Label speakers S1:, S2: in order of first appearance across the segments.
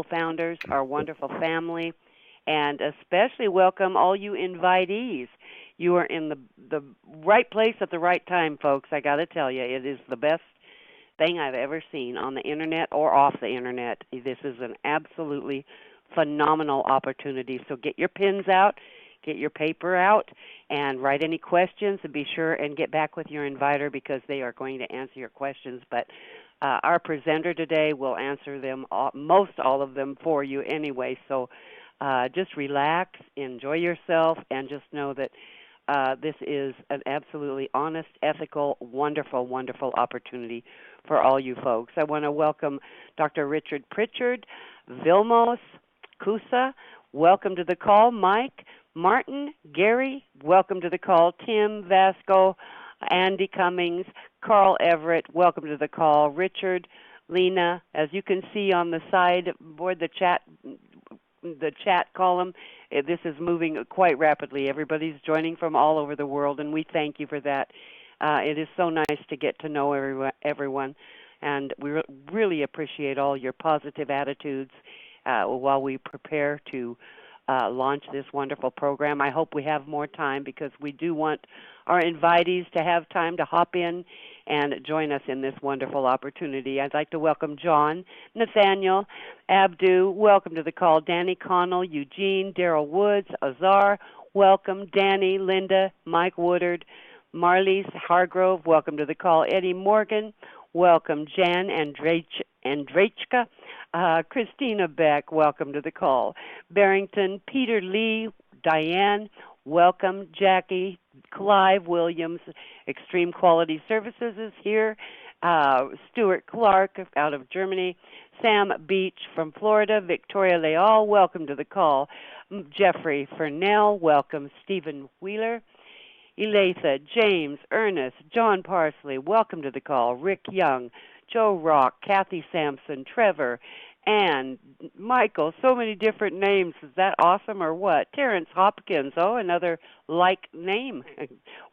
S1: GoFounders, our wonderful family, and especially welcome all you invitees. You are in the right place at the right time, folks. I got to tell you, it is the best thing I've ever seen on the internet or off the internet. This is an absolutely phenomenal opportunity. So get your pens out, get your paper out, and write any questions, and be sure and get back with your inviter because they are going to answer your questions. But our presenter today will answer them, most all of them for you anyway. So just relax, enjoy yourself, and just know that this is an absolutely honest, ethical, wonderful, wonderful opportunity for all you folks. I want to welcome Dr. Richard Pritchard, Vilmos Kusa. Welcome to the call. Mike, Martin, Gary, welcome to the call. Tim Vasco, Andy Cummings, Carl Everett, welcome to the call. Richard, Lena, as you can see on the side board, the chat column, this is moving quite rapidly. Everybody's joining from all over the world, and we thank you for that. It is so nice to get to know everyone, and we really appreciate all your positive attitudes while we prepare to launch this wonderful program. I hope we have more time because we do want our invitees to have time to hop in and join us in this wonderful opportunity. I'd like to welcome John, Nathaniel, Abdu, welcome to the call. Danny Connell, Eugene, Daryl Woods, Azar, welcome. Danny, Linda, Mike Woodard, Marlies Hargrove, welcome to the call. Eddie Morgan, welcome. Jan Andrechka, Christina Beck, welcome to the call. Barrington, Peter Lee, Diane, welcome. Jackie, Clive Williams, Extreme Quality Services is here. Stuart Clark out of Germany. Sam Beach from Florida. Victoria Leal, welcome to the call. Jeffrey Fernell, welcome. Stephen Wheeler. Elatha, James, Ernest, John Parsley, welcome to the call. Rick Young, Joe Rock, Kathy Sampson, Trevor, and Michael, so many different names. Is that awesome or what? Terrence Hopkins, oh, another like name.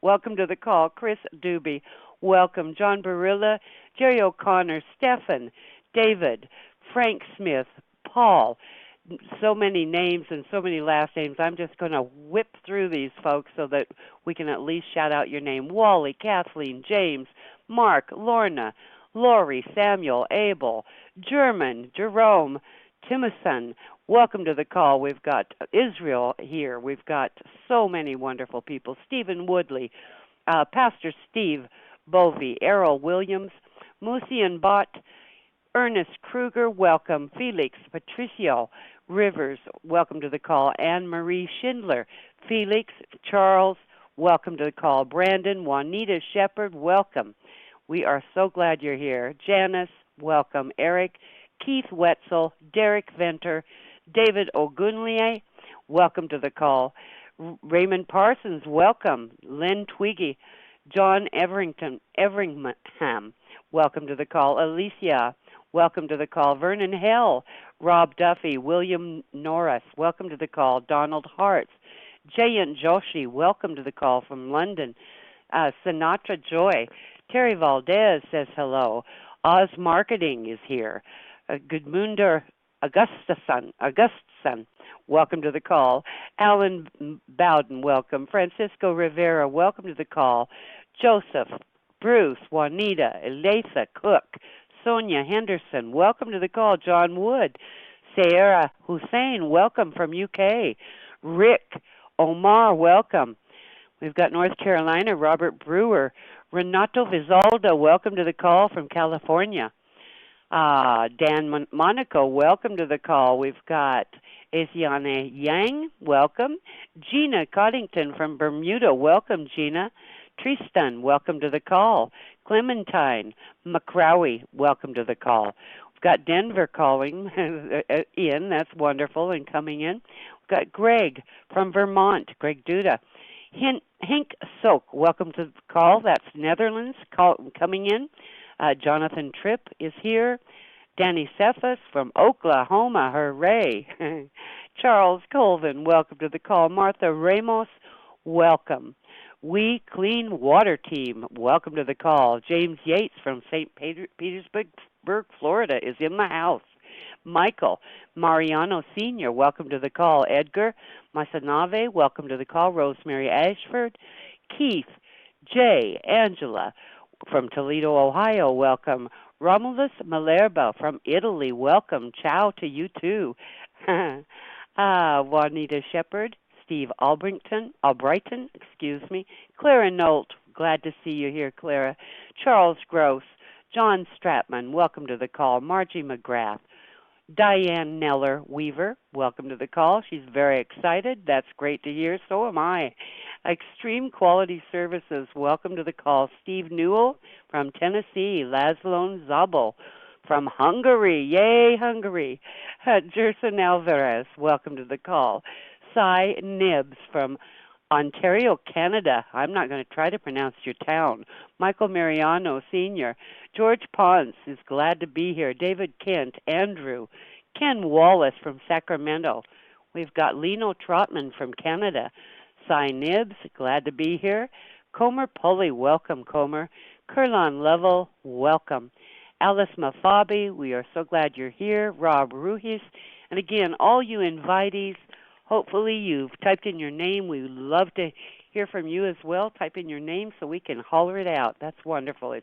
S1: Welcome to the call. Chris Doobie, welcome. John Barilla, Jerry O'Connor, Stephen, David, Frank Smith, Paul. So many names and so many last names. I'm just going to whip through these folks so that we can at least shout out your name. Wally, Kathleen, James, Mark, Lorna, Lori, Samuel, Abel, German, Jerome, Timothy, welcome to the call. We've got Israel here. We've got so many wonderful people. Stephen Woodley, Pastor Steve Bovey, Errol Williams, Musian Bott, Ernest Kruger, welcome. Felix Patricio Rivers, welcome to the call. Anne-Marie Schindler, Felix, Charles, welcome to the call. Brandon, Juanita Shepard, welcome. We are so glad you're here. Janice, welcome. Eric, Keith Wetzel, Derek Venter, David Ogunlie, welcome to the call. Raymond Parsons, welcome. Lynn Twiggy, John Everingham, welcome to the call. Alicia, welcome to the call. Vernon Hell, Rob Duffy, William Norris, welcome to the call. Donald Hartz, Jayant Joshi, welcome to the call from London. Sinatra Joy, Terry Valdez says hello. Oz Marketing is here. Gudmundur Augustusson, welcome to the call. Alan Bowden, welcome. Francisco Rivera, welcome to the call. Joseph, Bruce, Juanita, Elatha Cook, Sonia Henderson, welcome to the call. John Wood, Sarah Hussein, welcome from UK. Rick Omar, welcome. We've got North Carolina, Robert Brewer. Renato Vizaldo, welcome to the call from California. Dan Monaco, welcome to the call. We've got Asiane Yang, welcome. Gina Coddington from Bermuda, welcome, Gina. Tristan, welcome to the call. Clementine McCrowie, welcome to the call. We've got Denver calling in, that's wonderful, and coming in. We've got Greg from Vermont, Greg Duda. Henk Sok, welcome to the call. That's Netherlands coming in. Jonathan Tripp is here. Danny Cephas from Oklahoma, hooray. Charles Colvin, welcome to the call. Martha Ramos, welcome. We Clean Water Team, welcome to the call. James Yates from St. Petersburg, Florida is in the house. Michael Mariano Sr., welcome to the call. Edgar Masanave, welcome to the call. Rosemary Ashford. Keith J. Angela from Toledo, Ohio, welcome. Romulus Malerba from Italy, welcome. Ciao to you too. Juanita Shepard, Steve Albrighton, excuse me. Clara Nolt, glad to see you here, Clara. Charles Gross, John Stratman, welcome to the call. Margie McGrath, Diane Neller Weaver, welcome to the call. She's very excited. That's great to hear. So am I. Extreme Quality Services, welcome to the call. Steve Newell from Tennessee. Laszlo Zabel from Hungary. Yay, Hungary. Jerson Alvarez, welcome to the call. Cy Nibbs from Ontario, Canada. I'm not going to try to pronounce your town. Michael Mariano Sr. George Ponce is glad to be here. David Kent, Andrew, Ken Wallace from Sacramento. We've got Lino Trotman from Canada. Cy Nibbs, glad to be here. Comer Pulley, welcome, Comer. Kurlan Level, welcome. Alice Mafabi, we are so glad you're here. Rob Ruhis, and again, all you invitees, hopefully you've typed in your name. We would love to hear from you as well. Type in your name so we can holler it out. That's wonderful.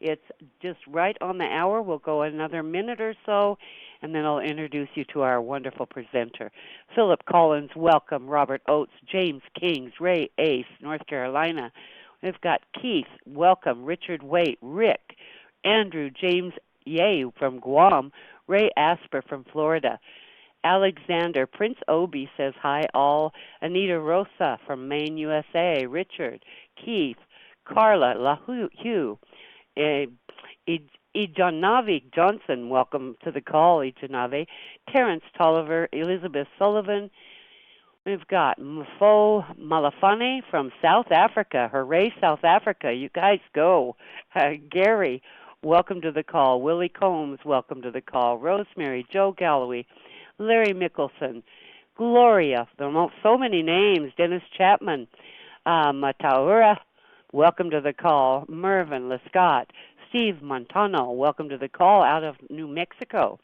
S1: It's just right on the hour. We'll go another minute or so, and then I'll introduce you to our wonderful presenter. Philip Collins, welcome. Robert Oates, James Kings, Ray Ace, North Carolina. We've got Keith, welcome. Richard Waite, Rick, Andrew James Ye from Guam, Ray Asper from Florida. Alexander, Prince Obi says hi all. Anita Rosa from Maine, USA. Richard, Keith, Carla LaHue, Ijanavi Johnson, welcome to the call, Ijanavi. Terrence Tolliver, Elizabeth Sullivan. We've got Mfo Malafane from South Africa. Hooray, South Africa. You guys go. Gary, welcome to the call. Willie Combs, welcome to the call. Rosemary, Joe Galloway, Larry Mickelson, Gloria, there are so many names, Dennis Chapman, Mataura, welcome to the call. Mervyn Lescott, Steve Montano, welcome to the call out of New Mexico.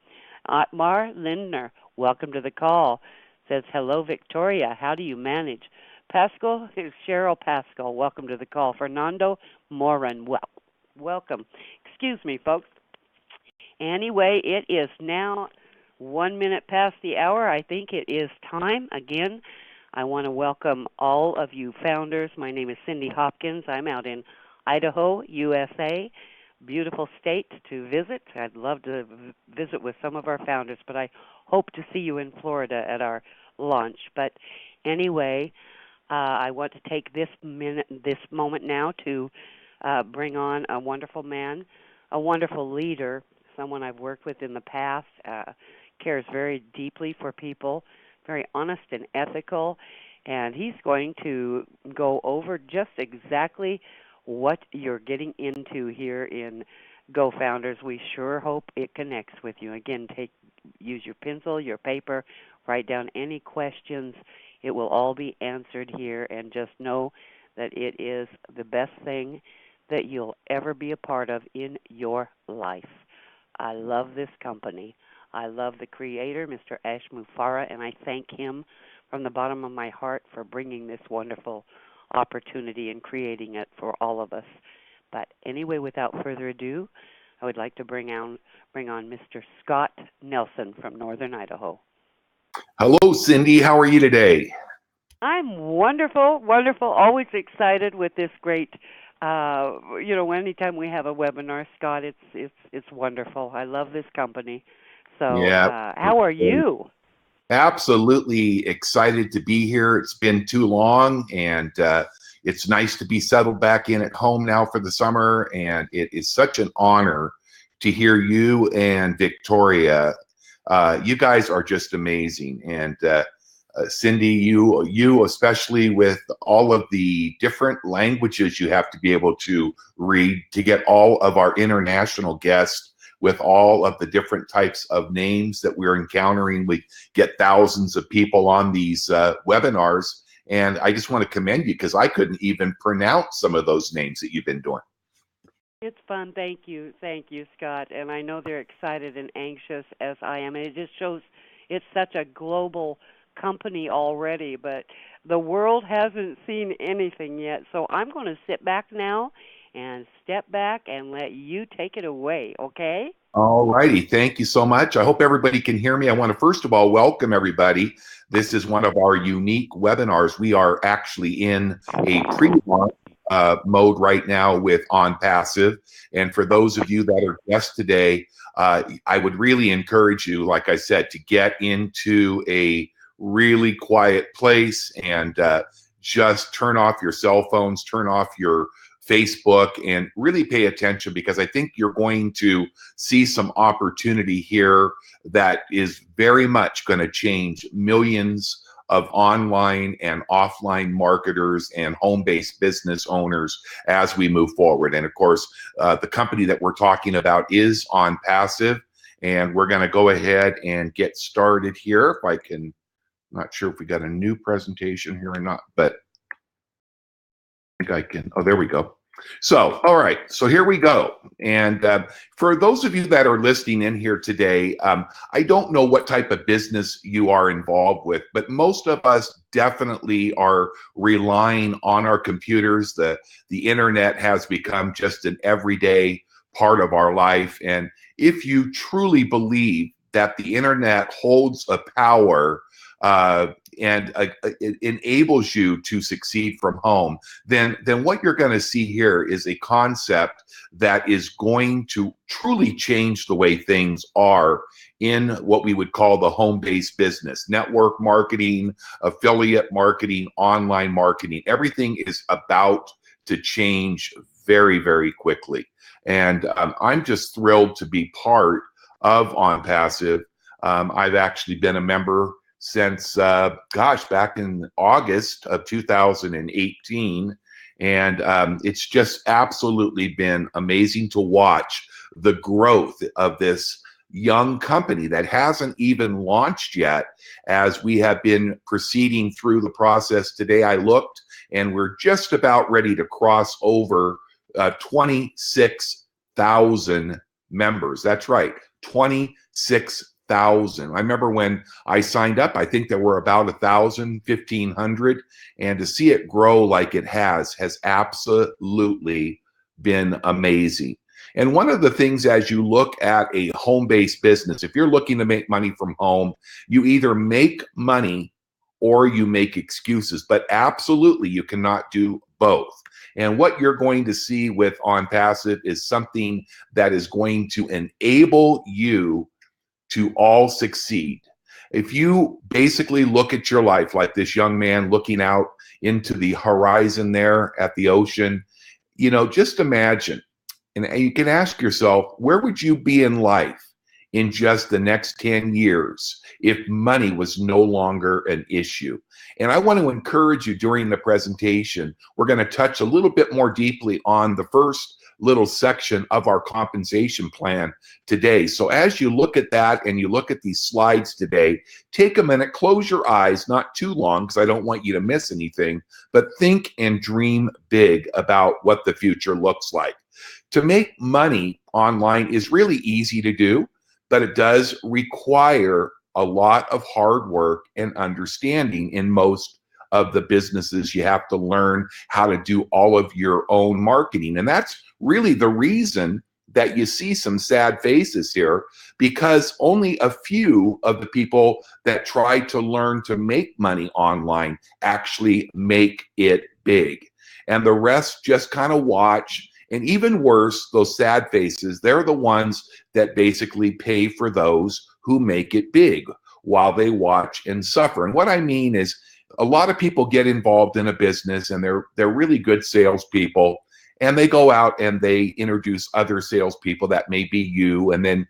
S1: Otmar Lindner, welcome to the call. Says, hello, Victoria, how do you manage? Pascal, Cheryl Pascal, welcome to the call. Fernando Morin, welcome. Excuse me, folks. Anyway, it is now 1 minute past the hour. I think it is time. Again, I want to welcome all of you founders. My name is Cindy Hopkins. I'm out in Idaho, USA. Beautiful state to visit. I'd love to visit with some of our founders, but I hope to see you in Florida at our launch. But anyway, I want to take this moment now to bring on a wonderful man, a wonderful leader, someone I've worked with in the past, cares very deeply for people, very honest and ethical, and he's going to go over just exactly what you're getting into here in GoFounders. We sure hope it connects with you. Again, use your pencil, your paper, write down any questions. It will all be answered here, and just know that it is the best thing that you'll ever be a part of in your life. I love this company. I love the creator, Mr. Ash Mufareh, and I thank him from the bottom of my heart for bringing this wonderful opportunity and creating it for all of us. But anyway, without further ado, I would like to bring on Mr. Scott Nelson from Northern Idaho.
S2: Hello, Cindy. How are you today?
S1: I'm wonderful, wonderful. Always excited with this great. Anytime we have a webinar, Scott, it's wonderful. I love this company. So,
S2: yeah.
S1: How are you?
S2: Absolutely excited to be here. It's been too long, and it's nice to be settled back in at home now for the summer. And it is such an honor to hear you and Victoria. You guys are just amazing. And Cindy, you especially, with all of the different languages you have to be able to read to get all of our international guests with all of the different types of names that we're encountering. We get thousands of people on these webinars, and I just want to commend you because I couldn't even pronounce some of those names that you've been doing.
S1: It's fun. Thank you, Scott. And I know they're excited and anxious as I am. And it just shows it's such a global company already, but the world hasn't seen anything yet. So I'm going to sit back now and step back and let you take it away, okay?
S2: All righty. Thank you so much. I hope everybody can hear me. I want to first of all welcome everybody. This is one of our unique webinars. We are actually in a pre-launch mode right now with On Passive. And for those of you that are guests today, I would really encourage you, like I said, to get into a really quiet place and just turn off your cell phones, turn off your Facebook, and really pay attention, because I think you're going to see some opportunity here that is very much going to change millions of online and offline marketers and home-based business owners as we move forward. And of course, the company that we're talking about is On Passive, and we're going to go ahead and get started here. If I can, not sure if we got a new presentation here or not, but I think I can. Oh, there we go. So, all right. So here we go. And for those of you that are listening in here today, I don't know what type of business you are involved with, but most of us definitely are relying on our computers. The internet has become just an everyday part of our life. And if you truly believe that the internet holds a power and it enables you to succeed from home, then what you're going to see here is a concept that is going to truly change the way things are in what we would call the home-based business. Network marketing, affiliate marketing, online marketing, everything is about to change very, very quickly. And I'm just thrilled to be part of On Passive. I've actually been a member since, back in August of 2018. And it's just absolutely been amazing to watch the growth of this young company that hasn't even launched yet. As we have been proceeding through the process today, I looked and we're just about ready to cross over 26,000 members. That's right, 26,000. I remember when I signed up, I think there were about 1,000, 1,500, and to see it grow like it has absolutely been amazing. And one of the things, as you look at a home-based business, if you're looking to make money from home, you either make money or you make excuses, but absolutely you cannot do both. And what you're going to see with On Passive is something that is going to enable you to all succeed. If you basically look at your life like this young man looking out into the horizon there at the ocean, you know, just imagine, and you can ask yourself, where would you be in life in just the next 10 years if money was no longer an issue? And I want to encourage you during the presentation, we're going to touch a little bit more deeply on the first little section of our compensation plan today. So as you look at that and you look at these slides today, take a minute, close your eyes, not too long because I don't want you to miss anything, but think and dream big about what the future looks like. To make money online is really easy to do, but it does require a lot of hard work and understanding in most of the businesses. You have to learn how to do all of your own marketing. And that's really the reason that you see some sad faces here, because only a few of the people that try to learn to make money online actually make it big. And the rest just kind of watch. And even worse, those sad faces, they're the ones that basically pay for those who make it big while they watch and suffer. And what I mean is, a lot of people get involved in a business and they're really good salespeople, and they go out and they introduce other salespeople that may be you, and then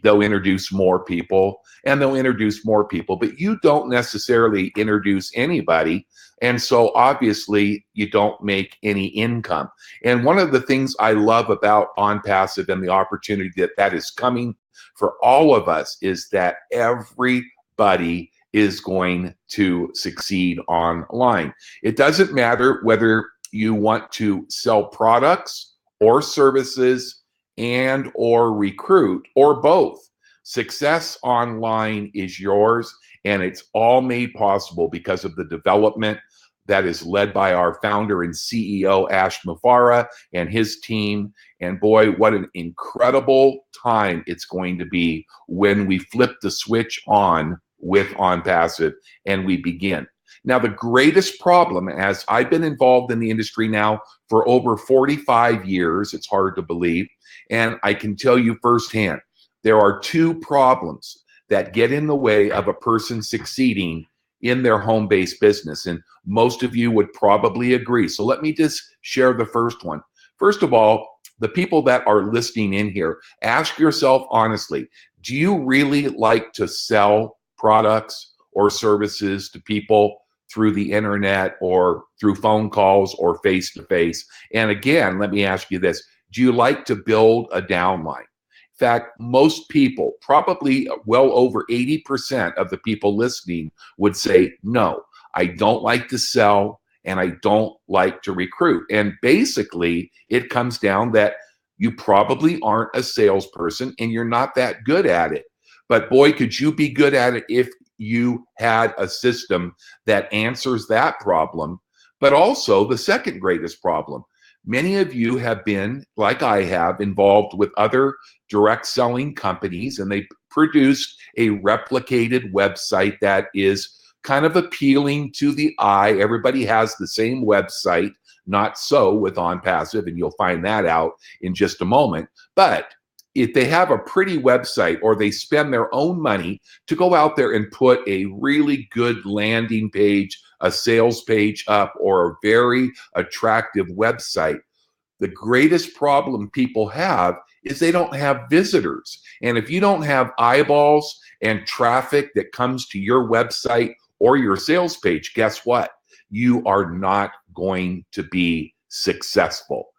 S2: they'll introduce more people and they'll introduce more people, but you don't necessarily introduce anybody. And so obviously you don't make any income. And one of the things I love about On Passive and the opportunity that is coming for all of us is that everybody is going to succeed online. It doesn't matter whether you want to sell products or services and or recruit or both. Success online is yours, and it's all made possible because of the development that is led by our founder and CEO, Ash Mufareh, and his team. And boy, what an incredible time it's going to be when we flip the switch on with OnPassive and we begin. Now, the greatest problem, as I've been involved in the industry now for over 45 years, it's hard to believe, and I can tell you firsthand, there are two problems that get in the way of a person succeeding in their home-based business, and most of you would probably agree. So let me just share the first one. First of all, the people that are listening in here, ask yourself honestly, do you really like to sell products or services to people through the internet or through phone calls or face-to-face? And again, let me ask you this, do you like to build a downline? In fact, most people, probably well over 80% of the people listening would say, no, I don't like to sell and I don't like to recruit. And basically, it comes down that you probably aren't a salesperson and you're not that good at it. But boy, could you be good at it if you had a system that answers that problem. But also the second greatest problem. Many of you have been, like I have, involved with other direct selling companies, and they produced a replicated website that is kind of appealing to the eye. Everybody has the same website, not so with OnPassive, and you'll find that out in just a moment. But if they have a pretty website or they spend their own money to go out there and put a really good landing page, a sales page up, or a very attractive website, the greatest problem people have is they don't have visitors. And if you don't have eyeballs and traffic that comes to your website or your sales page, guess what? You are not going to be successful.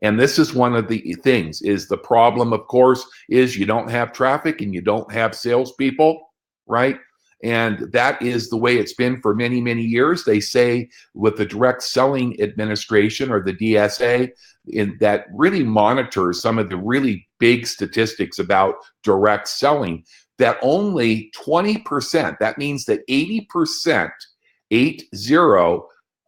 S2: And this is one of the things, is the problem, of course, is you don't have traffic and you don't have salespeople, right? And that is the way it's been for many, many years. They say with the Direct Selling Administration, or the DSA, that really monitors some of the really big statistics about direct selling, that only 20%, that means that 80%, 80,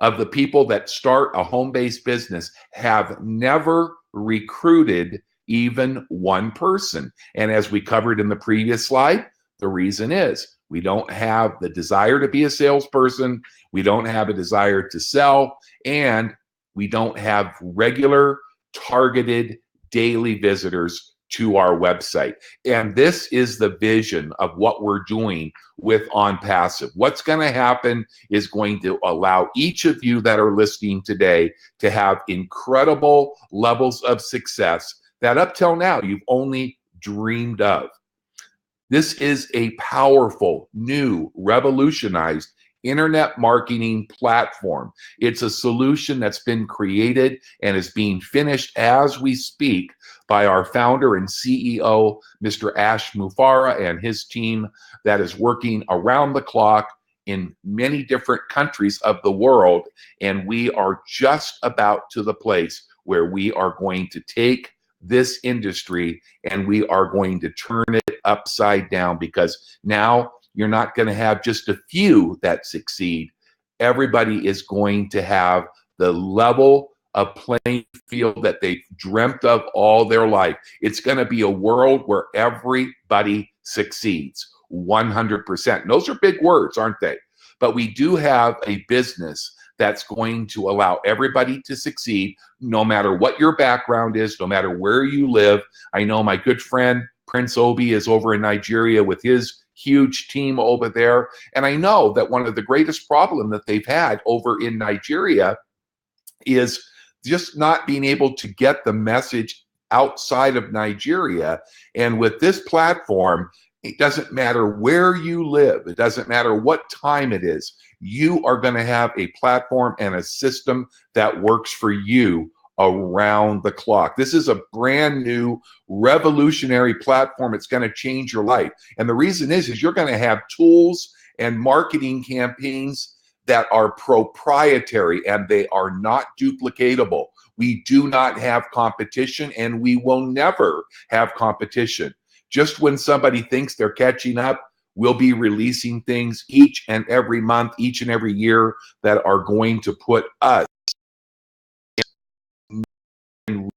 S2: of the people that start a home-based business have never recruited even one person. And as we covered in the previous slide, the reason is we don't have the desire to be a salesperson, we don't have a desire to sell, and we don't have regular, targeted, daily visitors to our website. And this is the vision of what we're doing with OnPassive. What's going to happen is going to allow each of you that are listening today to have incredible levels of success that up till now you've only dreamed of. This is a powerful, new, revolutionized internet marketing platform. It's a solution that's been created and is being finished as we speak by our founder and CEO, Mr. Ash Mufareh, and his team that is working around the clock in many different countries of the world. And we are just about to the place where we are going to take this industry and we are going to turn it upside down, because now you're not going to have just a few that succeed. Everybody is going to have the level of playing field that they've dreamt of all their life. It's going to be a world where everybody succeeds 100%. And those are big words, aren't they? But we do have a business that's going to allow everybody to succeed, no matter what your background is, no matter where you live. I know my good friend Prince Obi is over in Nigeria with his huge team over there. And I know that one of the greatest problems that they've had over in Nigeria is just not being able to get the message outside of Nigeria. And with this platform, it doesn't matter where you live. It doesn't matter what time it is. You are going to have a platform and a system that works for you around the clock. This is a brand new revolutionary platform. It's going to change your life. And the reason is you're going to have tools and marketing campaigns that are proprietary and they are not duplicatable. We do not have competition, and we will never have competition. Just when somebody thinks they're catching up, we'll be releasing things each and every month, each and every year that are going to put us in.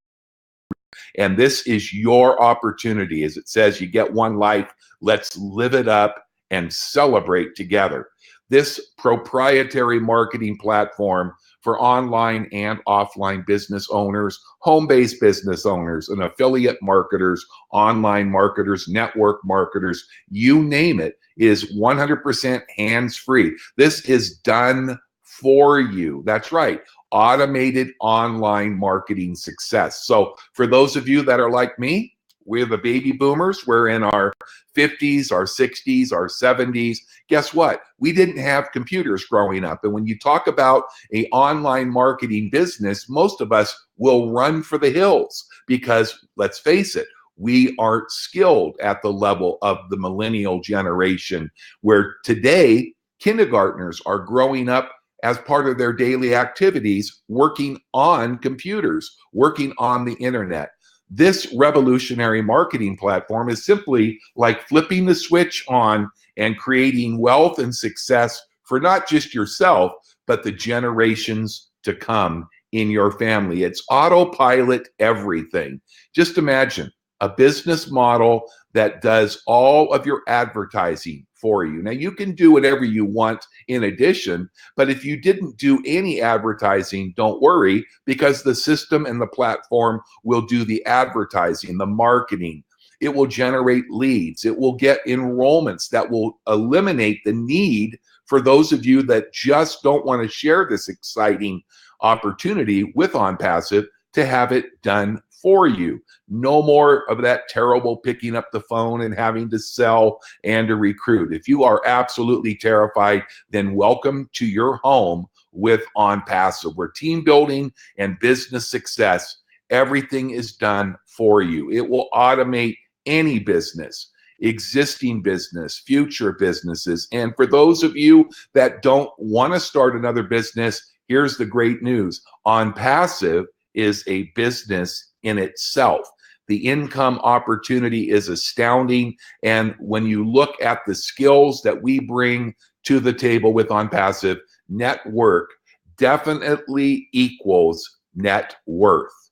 S2: And this is your opportunity. As it says, you get one life. Let's live it up and celebrate together. This proprietary marketing platform for online and offline business owners, home-based business owners, and affiliate marketers, online marketers, network marketers, you name it, is 100% hands-free. This is done for you. That's right. Automated online marketing success. So for those of you that are like me, we're the baby boomers. We're in our 50s, our 60s, our 70s. Guess what? We didn't have computers growing up. And when you talk about an online marketing business, most of us will run for the hills because, let's face it, we aren't skilled at the level of the millennial generation, where today kindergartners are growing up as part of their daily activities, working on computers, working on the internet. This revolutionary marketing platform is simply like flipping the switch on and creating wealth and success for not just yourself, but the generations to come in your family. It's autopilot everything. Just imagine a business model that does all of your advertising for you. Now, you can do whatever you want in addition, but if you didn't do any advertising, don't worry, because the system and the platform will do the advertising, the marketing. It will generate leads. It will get enrollments that will eliminate the need for those of you that just don't want to share this exciting opportunity with OnPassive to have it done for you. No more of that terrible picking up the phone and having to sell and to recruit. If you are absolutely terrified, then welcome to your home with OnPassive, where team building and business success, everything is done for you. It will automate any business, existing business, future businesses. And for those of you that don't want to start another business, here's the great news. OnPassive is a business in itself. The income opportunity is astounding. And when you look at the skills that we bring to the table with OnPassive, network definitely equals net worth.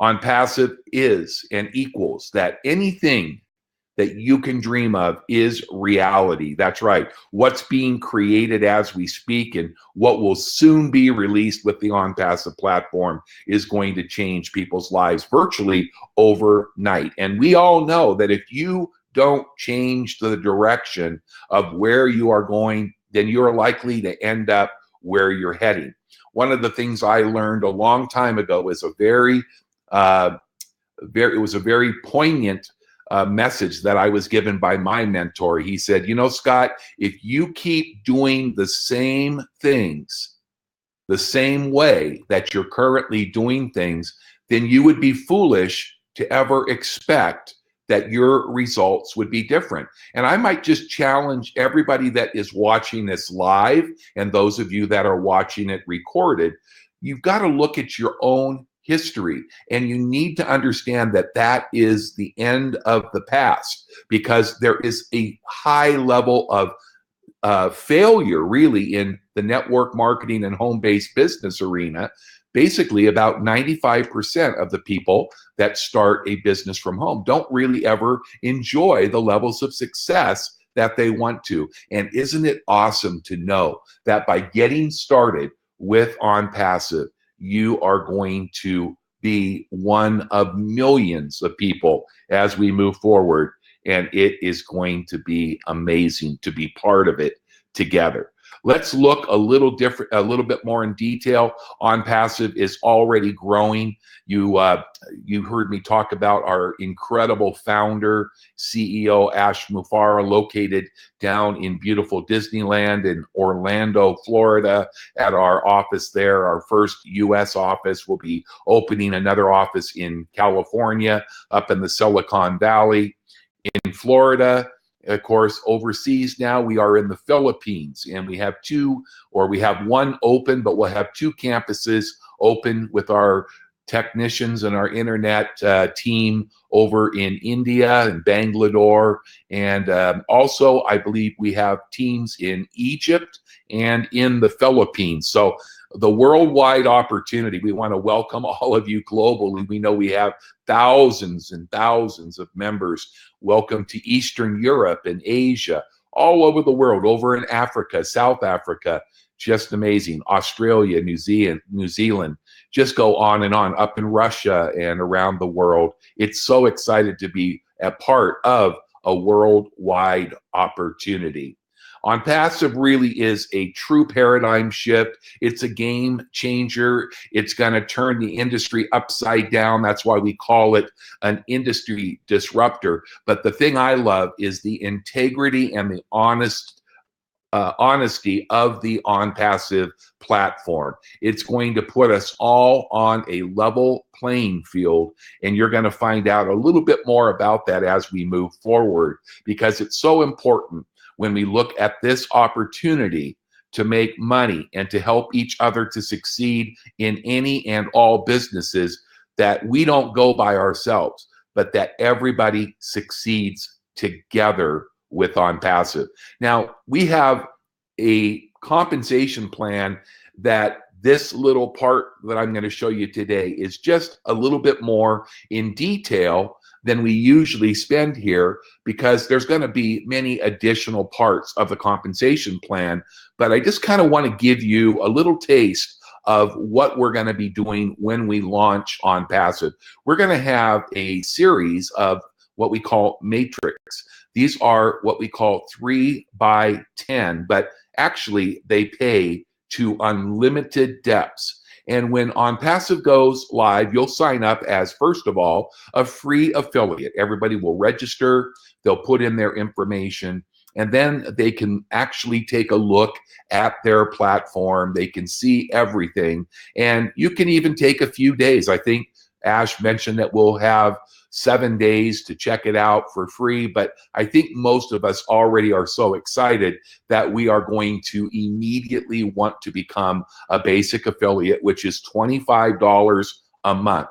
S2: OnPassive is and equals that anything that you can dream of is reality. That's right. What's being created as we speak and what will soon be released with the OnPassive platform is going to change people's lives virtually overnight. And we all know that if you don't change the direction of where you are going, then you're likely to end up where you're heading. One of the things I learned a long time ago was a very poignant message that I was given by my mentor. He said, you know, Scott, if you keep doing the same things the same way that you're currently doing things, then you would be foolish to ever expect that your results would be different. And I might just challenge everybody that is watching this live and those of you that are watching it recorded. You've got to look at your own history, and you need to understand that that is the end of the past, because there is a high level of failure really in the network marketing and home-based business arena. Basically, about 95% of the people that start a business from home don't really ever enjoy the levels of success that they want to. And isn't it awesome to know that by getting started with OnPassive, you are going to be one of millions of people as we move forward, and it is going to be amazing to be part of it together. Let's look a little bit more in detail. OnPassive is already growing. You heard me talk about our incredible founder, CEO Ash Mufareh, located down in beautiful Disneyland in Orlando, Florida, at our office there. Our first U.S. office. Will be opening another office in California, up in the Silicon Valley. In Florida, of course, overseas now, we are in the Philippines, and we have one open, but we'll have 2 campuses open with our technicians and our internet team over in India and Bangalore. And also, I believe we have teams in Egypt and in the Philippines. So the worldwide opportunity, we want to welcome all of you globally. We know we have thousands and thousands of members. Welcome to Eastern Europe and Asia, all over the world, over in Africa, South Africa, just amazing. Australia, New Zealand, just go on and on, up in Russia and around the world. It's so excited to be a part of a worldwide opportunity. On Passive really is a true paradigm shift. It's a game changer. It's going to turn the industry upside down. That's why we call it an industry disruptor. But the thing I love is the integrity and the honesty of the OnPassive platform. It's going to put us all on a level playing field, and you're going to find out a little bit more about that as we move forward, because it's so important when we look at this opportunity to make money and to help each other to succeed in any and all businesses, that we don't go by ourselves, but that everybody succeeds together with OnPassive. Now, we have a compensation plan that this little part that I'm going to show you today is just a little bit more in detail than we usually spend here, because there's going to be many additional parts of the compensation plan. But I just kind of want to give you a little taste of what we're going to be doing when we launch OnPassive. We're going to have a series of what we call matrix. These are what we call 3 by 10, but actually they pay to unlimited depths. And when OnPassive goes live, you'll sign up as, first of all, a free affiliate. Everybody will register, they'll put in their information, and then they can actually take a look at their platform. They can see everything. And you can even take a few days. I think Ash mentioned that we'll have 7 days to check it out for free, but I think most of us already are so excited that we are going to immediately want to become a basic affiliate, which is $25 a month.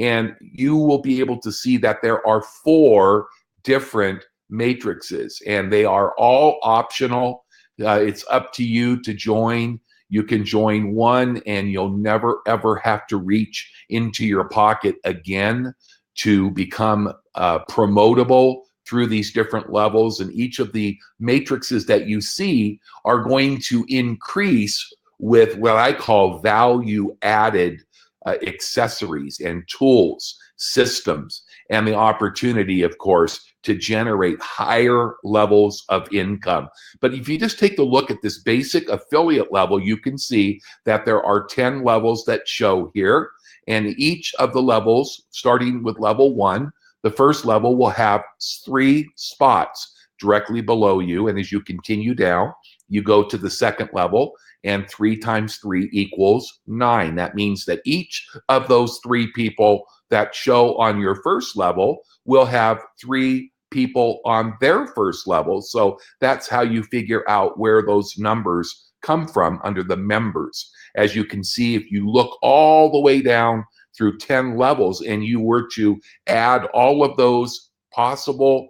S2: And you will be able to see that there are 4 different matrices, and they are all optional. It's up to you to join. You can join one and you'll never ever have to reach into your pocket again to become promotable through these different levels. And each of the matrices that you see are going to increase with what I call value added accessories and tools, systems, and the opportunity, of course, to generate higher levels of income. But if you just take a look at this basic affiliate level, you can see that there are 10 levels that show here. And each of the levels, starting with level 1, the first level will have 3 spots directly below you. And as you continue down, you go to the second level, and 3 times 3 equals 9. That means that each of those 3 people that show on your first level will have 3 people on their first level. So that's how you figure out where those numbers come from under the members. As you can see, if you look all the way down through 10 levels and you were to add all of those possible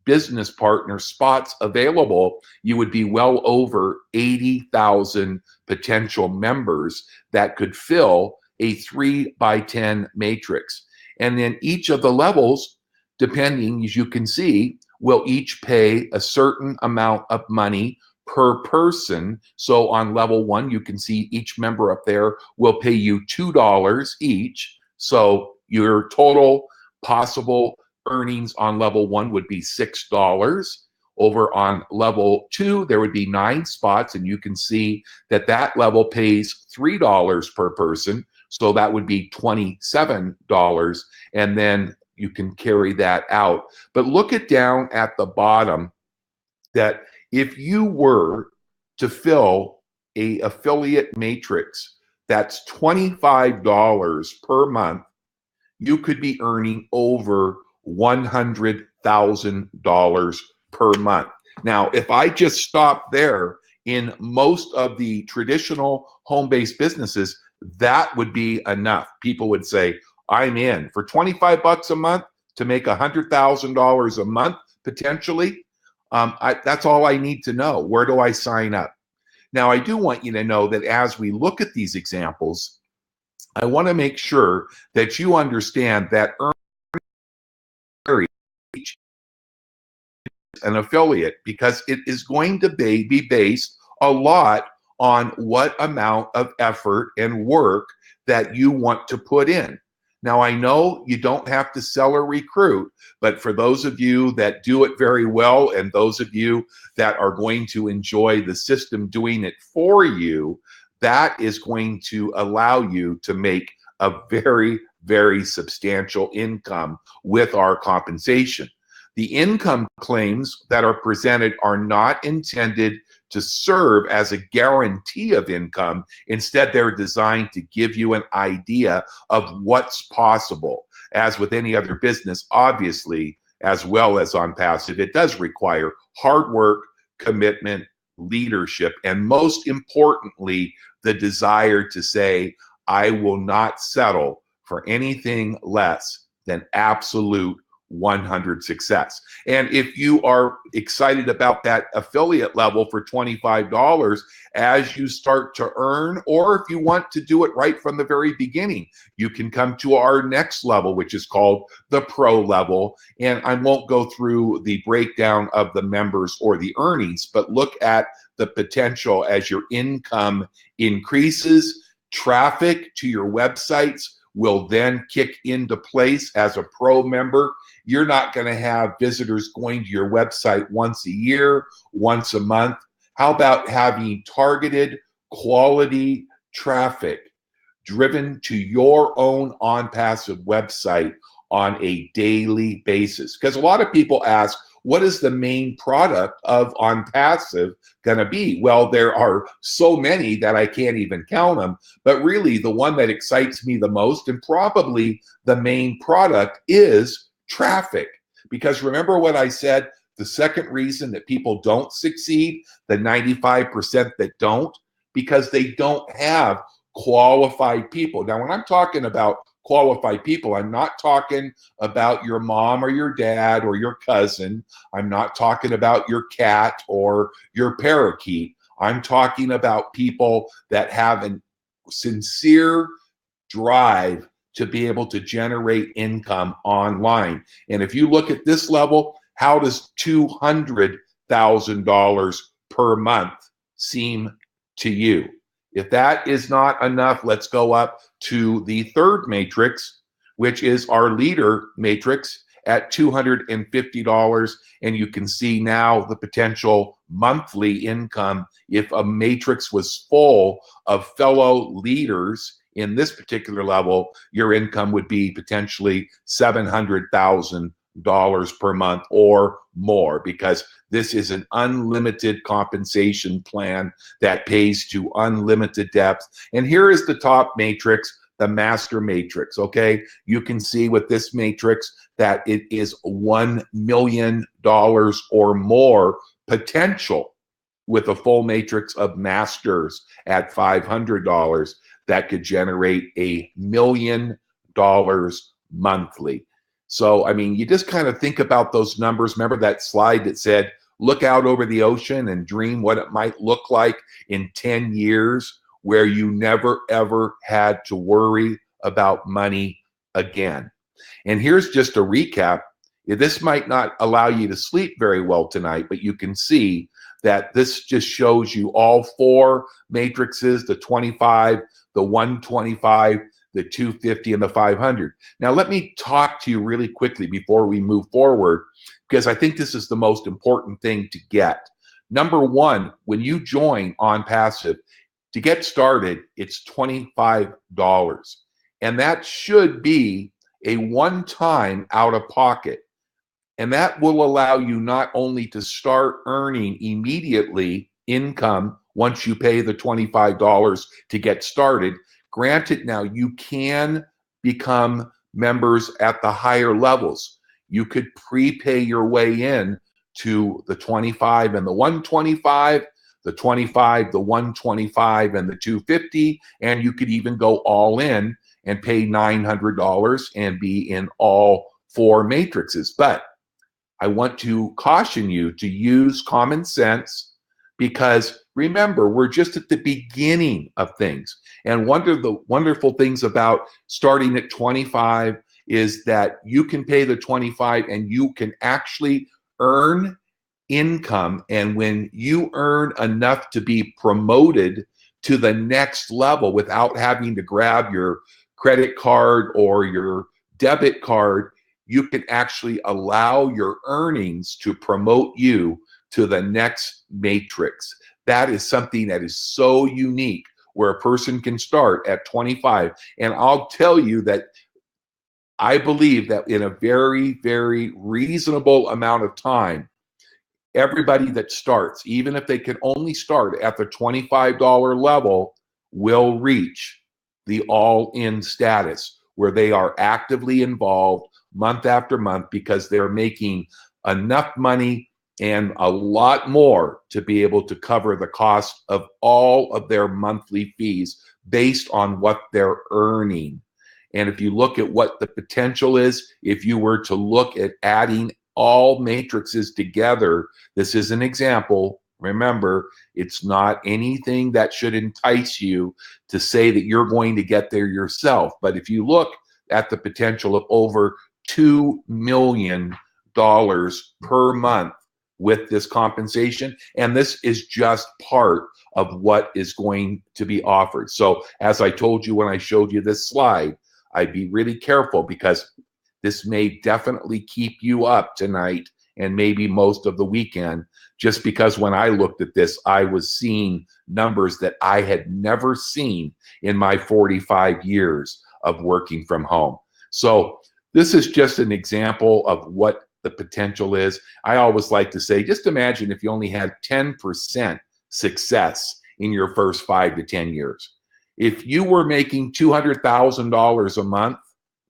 S2: business partner spots available, you would be well over 80,000 potential members that could fill a 3 by 10 matrix. And then each of the levels, depending, as you can see, will each pay a certain amount of money per person. So on level 1, you can see each member up there will pay you $2 each. So your total possible earnings on level 1 would be $6. Over on level 2, there would be 9 spots, and you can see that that level pays $3 per person. So that would be $27, and then you can carry that out. But look at down at the bottom that if you were to fill a affiliate matrix that's $25 per month, you could be earning over $100,000 per month. Now, if I just stop there, in most of the traditional home-based businesses, that would be enough. People would say, I'm in for 25 bucks a month to make $100,000 a month potentially. That's all I need to know. Where do I sign up? Now, I do want you to know that as we look at these examples, I want to make sure that you understand that an affiliate, because it is going to be based a lot on what amount of effort and work that you want to put in. Now, I know you don't have to sell or recruit, but for those of you that do it very well and those of you that are going to enjoy the system doing it for you, that is going to allow you to make a very, very substantial income with our compensation. The income claims that are presented are not intended to serve as a guarantee of income. Instead, they're designed to give you an idea of what's possible. As with any other business, obviously, as well as on passive, it does require hard work, commitment, leadership, and most importantly, the desire to say, I will not settle for anything less than absolute 100 success. And if you are excited about that affiliate level for $25 as you start to earn, or if you want to do it right from the very beginning, you can come to our next level, which is called the pro level. And I won't go through the breakdown of the members or the earnings, but look at the potential as your income increases. Traffic to your websites will then kick into place as a pro member. You're not going to have visitors going to your website once a year, once a month. How about having targeted quality traffic driven to your own OnPassive website on a daily basis? Because a lot of people ask, what is the main product of OnPassive going to be? Well, there are so many that I can't even count them, but really the one that excites me the most and probably the main product is traffic. Because remember what I said, the second reason that people don't succeed, the 95% that don't, because they don't have qualified people. Now, when I'm talking about qualified people, I'm not talking about your mom or your dad or your cousin. I'm not talking about your cat or your parakeet. I'm talking about people that have a sincere drive to be able to generate income online. And if you look at this level, how does $200,000 per month seem to you? If that is not enough, let's go up to the third matrix, which is our leader matrix at $250. And you can see now the potential monthly income if a matrix was full of fellow leaders. In this particular level, your income would be potentially $700,000 per month or more, because this is an unlimited compensation plan that pays to unlimited depth. And here is the top matrix, the master matrix, okay? You can see with this matrix that it is $1 million or more potential with a full matrix of masters at $500 that could generate $1 million monthly. So, I mean, you just kind of think about those numbers. Remember that slide that said, look out over the ocean and dream what it might look like in 10 years where you never, ever had to worry about money again. And here's just a recap. This might not allow you to sleep very well tonight, but you can see that this just shows you all four matrices, the 25, the 125, the 250, and the 500. Now, let me talk to you really quickly before we move forward, because I think this is the most important thing to get. Number one, when you join OnPassive, to get started, it's $25. And that should be a one-time out-of-pocket. And that will allow you not only to start earning immediately income once you pay the $25 to get started. Granted, now you can become members at the higher levels. You could prepay your way in to the 25 and the 125, the 25, the 125, and the 250, and you could even go all in and pay $900 and be in all 4 matrices. But I want to caution you to use common sense, because remember, we're just at the beginning of things. And one of the wonderful things about starting at 25 is that you can pay the 25 and you can actually earn income. And when you earn enough to be promoted to the next level without having to grab your credit card or your debit card, you can actually allow your earnings to promote you to the next matrix. That is something that is so unique, where a person can start at 25. And I'll tell you that I believe that in a very, very reasonable amount of time, everybody that starts, even if they can only start at the $25 level, will reach the all-in status, where they are actively involved month after month, because they're making enough money and a lot more to be able to cover the cost of all of their monthly fees based on what they're earning. And if you look at what the potential is, if you were to look at adding all matrices together, this is an example. Remember, it's not anything that should entice you to say that you're going to get there yourself. But if you look at the potential of over $2 million per month with this compensation, and this is just part of what is going to be offered. So as I told you when I showed you this slide, I'd be really careful, because this may definitely keep you up tonight and maybe most of the weekend, just because when I looked at this, I was seeing numbers that I had never seen in my 45 years of working from home. So this is just an example of what the potential is. I always like to say, just imagine if you only had 10% success in your first 5 to 10 years. If you were making $200,000 a month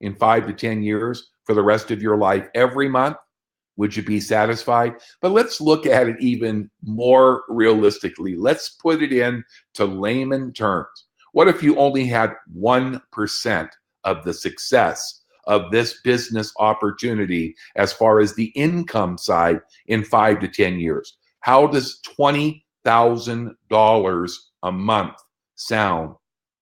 S2: in 5 to 10 years for the rest of your life every month, would you be satisfied? But let's look at it even more realistically. Let's put it in to layman terms. What if you only had 1% of the success of this business opportunity as far as the income side in 5 to 10 years? How does $20,000 a month sound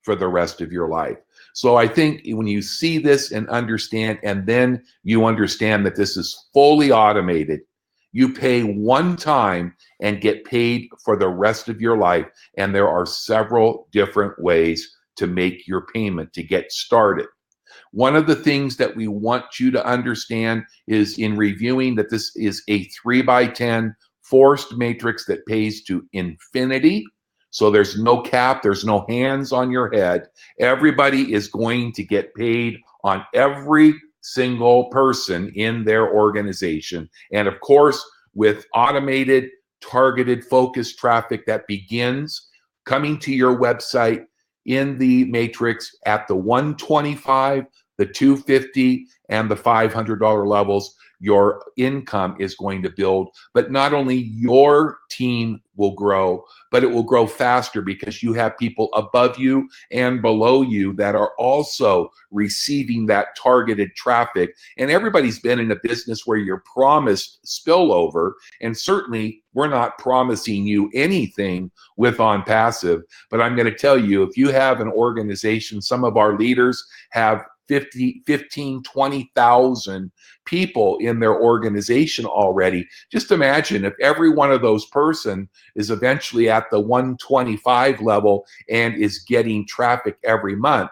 S2: for the rest of your life? So I think when you see this and understand, and then you understand that this is fully automated, you pay one time and get paid for the rest of your life. And there are several different ways to make your payment to get started. One of the things that we want you to understand is, in reviewing, that this is a 3x10 forced matrix that pays to infinity. So there's no cap, there's no hands on your head. Everybody is going to get paid on every single person in their organization. And of course, with automated, targeted, focused traffic that begins coming to your website in the matrix at the 125, the 250, and the $500 levels, your income is going to build. But not only your team will grow, but it will grow faster, because you have people above you and below you that are also receiving that targeted traffic. And everybody's been in a business where you're promised spillover, and certainly we're not promising you anything with On Passive. But I'm going to tell you, if you have an organization, some of our leaders have 15, 20,000 people in their organization already. Just imagine if every one of those person is eventually at the 125 level and is getting traffic every month.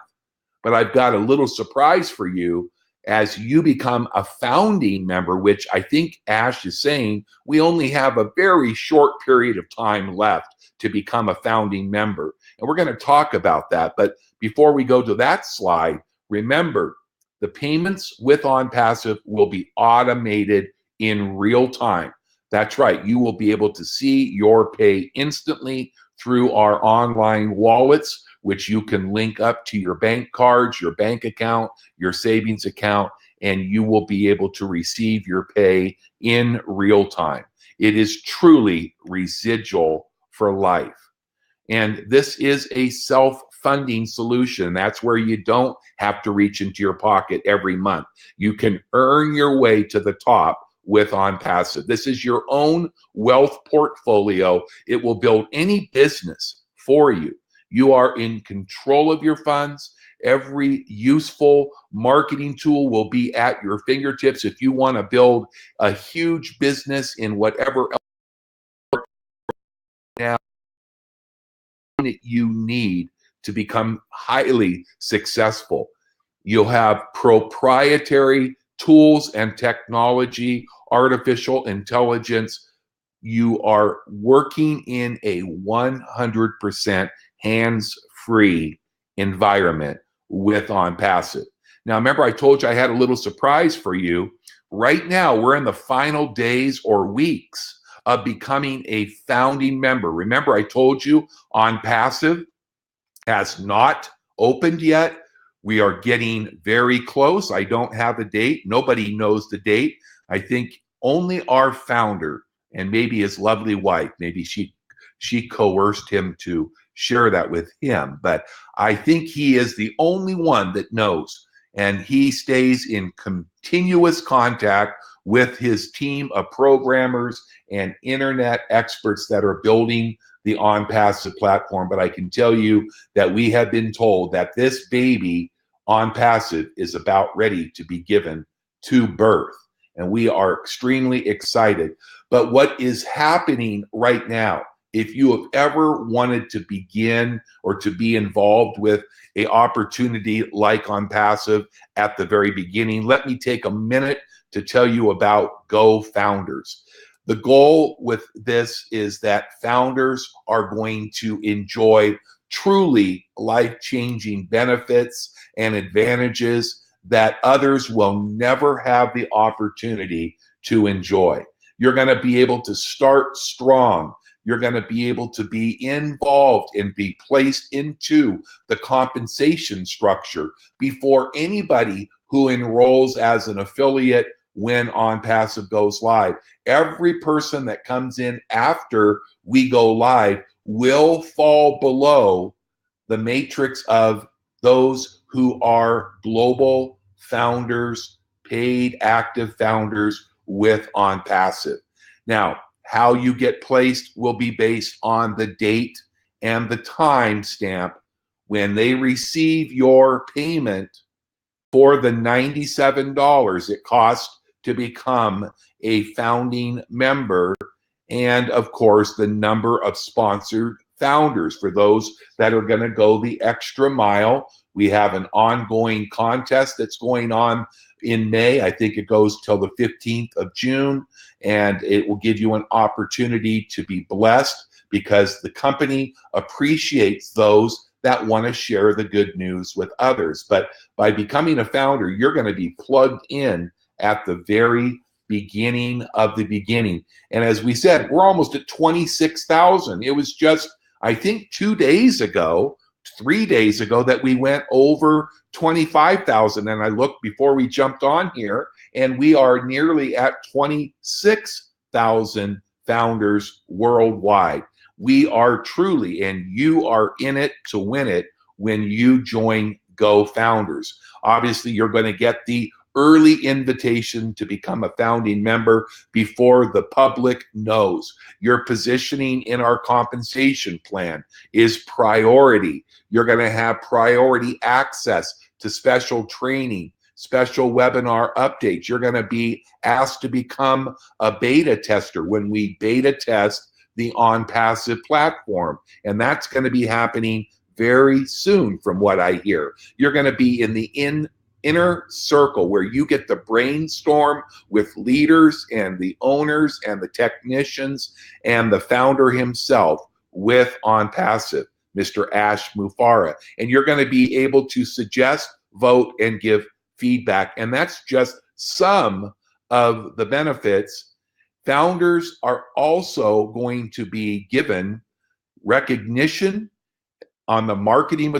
S2: But I've got a little surprise for you. As you become a founding member, which I think Ash is saying, we only have a very short period of time left to become a founding member. And we're going to talk about that. But before we go to that slide, remember, the payments with On Passive will be automated in real time. That's right. You will be able to see your pay instantly through our online wallets, which you can link up to your bank cards, your bank account, your savings account, and you will be able to receive your pay in real time. It is truly residual for life. And this is a self-funding solution. That's where you don't have to reach into your pocket every month. You can earn your way to the top with OnPassive. This is your own wealth portfolio. It will build any business for you. You are in control of your funds. Every useful marketing tool will be at your fingertips if you want to build a huge business in whatever else now that you need to become highly successful. You'll have proprietary tools and technology, artificial intelligence. You are working in a 100% hands-free environment with OnPassive. Now, remember I told you I had a little surprise for you. Right now, we're in the final days or weeks of becoming a founding member. Remember, I told you OnPassive has not opened yet. We are getting very close. I don't have a date. Nobody knows the date. I think only our founder and maybe his lovely wife, maybe she coerced him to share that with him. But I think he is the only one that knows. And he stays in continuous contact with his team of programmers and internet experts that are building the OnPassive platform. But I can tell you that we have been told that this baby OnPassive is about ready to be given to birth. And we are extremely excited. But what is happening right now, if you have ever wanted to begin or to be involved with an opportunity like OnPassive at the very beginning, let me take a minute to tell you about GoFounders. The goal with this is that founders are going to enjoy truly life-changing benefits and advantages that others will never have the opportunity to enjoy. You're going to be able to start strong. You're going to be able to be involved and be placed into the compensation structure before anybody who enrolls as an affiliate when OnPassive goes live. Every person that comes in after we go live will fall below the matrix of those who are global founders, paid active founders with OnPassive. Now, how you get placed will be based on the date and the time stamp when they receive your payment for the $97 it costs to become a founding member, and of course the number of sponsored founders for those that are going to go the extra mile. We have an ongoing contest that's going on in May. I think it goes till the 15th of June, and it will give you an opportunity to be blessed because the company appreciates those that want to share the good news with others. But by becoming a founder, you're going to be plugged in at the very beginning of the beginning. And as we said, we're almost at 26,000. It was just, I think 2 days ago, 3 days ago, that we went over 25,000. And I looked before we jumped on here, and we are nearly at 26,000 founders worldwide. We are truly, and you are in it to win it when you join GoFounders. Obviously, you're going to get the early invitation to become a founding member before the public knows. Your positioning in our compensation plan is priority. You're going to have priority access to special training, special webinar updates. You're going to be asked to become a beta tester when we beta test the OnPassive platform. And that's going to be happening very soon from what I hear. You're going to be in the inner circle where you get to brainstorm with leaders and the owners and the technicians and the founder himself with OnPassive, Mr. Ash Mufara. And you're going to be able to suggest, vote, and give feedback. And that's just some of the benefits. Founders are also going to be given recognition on the marketing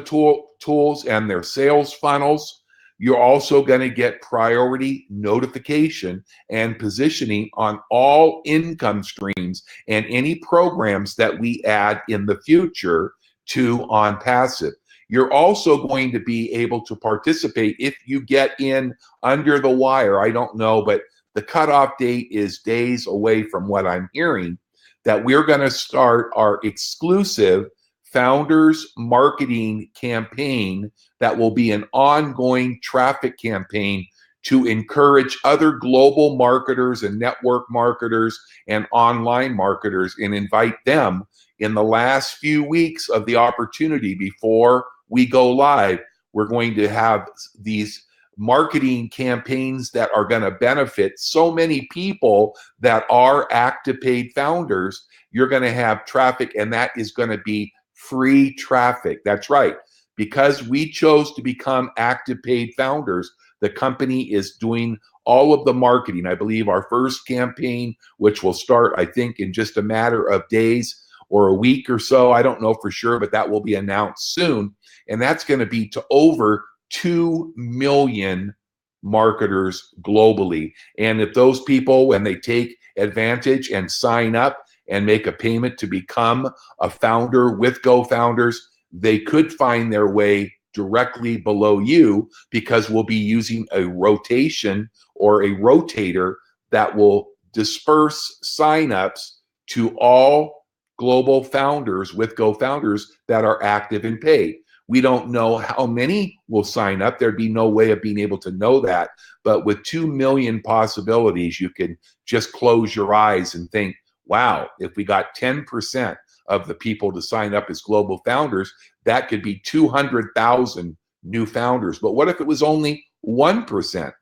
S2: tools and their sales funnels. You're also going to get priority notification and positioning on all income streams and any programs that we add in the future to On Passive. You're also going to be able to participate if you get in under the wire. I don't know, but the cutoff date is days away from what I'm hearing, that we're going to start our exclusive Founders Marketing campaign that will be an ongoing traffic campaign to encourage other global marketers and network marketers and online marketers and invite them in the last few weeks of the opportunity before we go live. We're going to have these marketing campaigns that are going to benefit so many people that are active paid founders. You're going to have traffic, and that is going to be free traffic. That's right. Because we chose to become active paid founders, the company is doing all of the marketing. I believe our first campaign, which will start, I think, in just a matter of days or a week or so, I don't know for sure, but that will be announced soon. And that's going to be to over 2 million marketers globally. And if those people, when they take advantage and sign up and make a payment to become a founder with GoFounders, they could find their way directly below you, because we'll be using a rotation or a rotator that will disperse signups to all global founders with GoFounders that are active and paid. We don't know how many will sign up. There'd be no way of being able to know that. But with 2 million possibilities, you can just close your eyes and think, wow, if we got 10% of the people to sign up as global founders, that could be 200,000 new founders. But what if it was only 1%?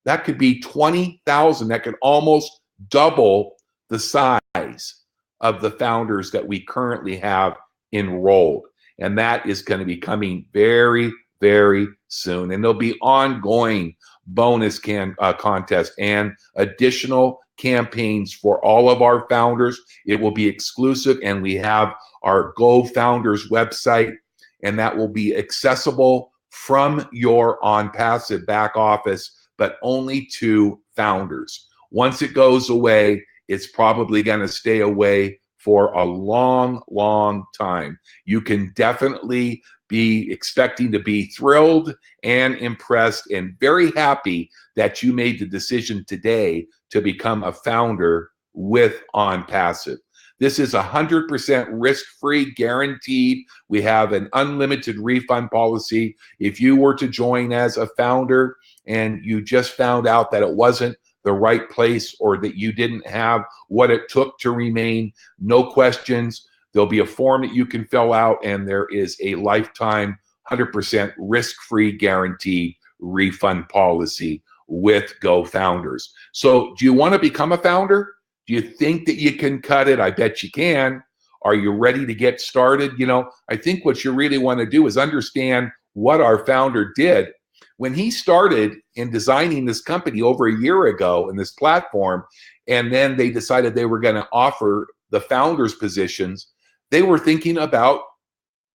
S2: That could be 20,000. That could almost double the size of the founders that we currently have enrolled. And that is going to be coming very, very soon. And there'll be ongoing bonus contest and additional campaigns for all of our founders. It will be exclusive, and we have our GoFounders website, and that will be accessible from your On Passive back office, but only to founders. Once it goes away, it's probably going to stay away for a long, long time. You can definitely be expecting to be thrilled and impressed and very happy that you made the decision today to become a founder with On Passive. This is 100% risk-free, guaranteed. We have an unlimited refund policy. If you were to join as a founder and you just found out that it wasn't the right place or that you didn't have what it took to remain, no questions. There'll be a form that you can fill out, and there is a lifetime 100% risk-free guaranteed refund policy with GoFounders. So do you want to become a founder? Do you think that you can cut it? I bet you can. Are you ready to get started? You know, I think what you really want to do is understand what our founder did. When he started in designing this company over a year ago in this platform, and then they decided they were going to offer the founders positions, they were thinking about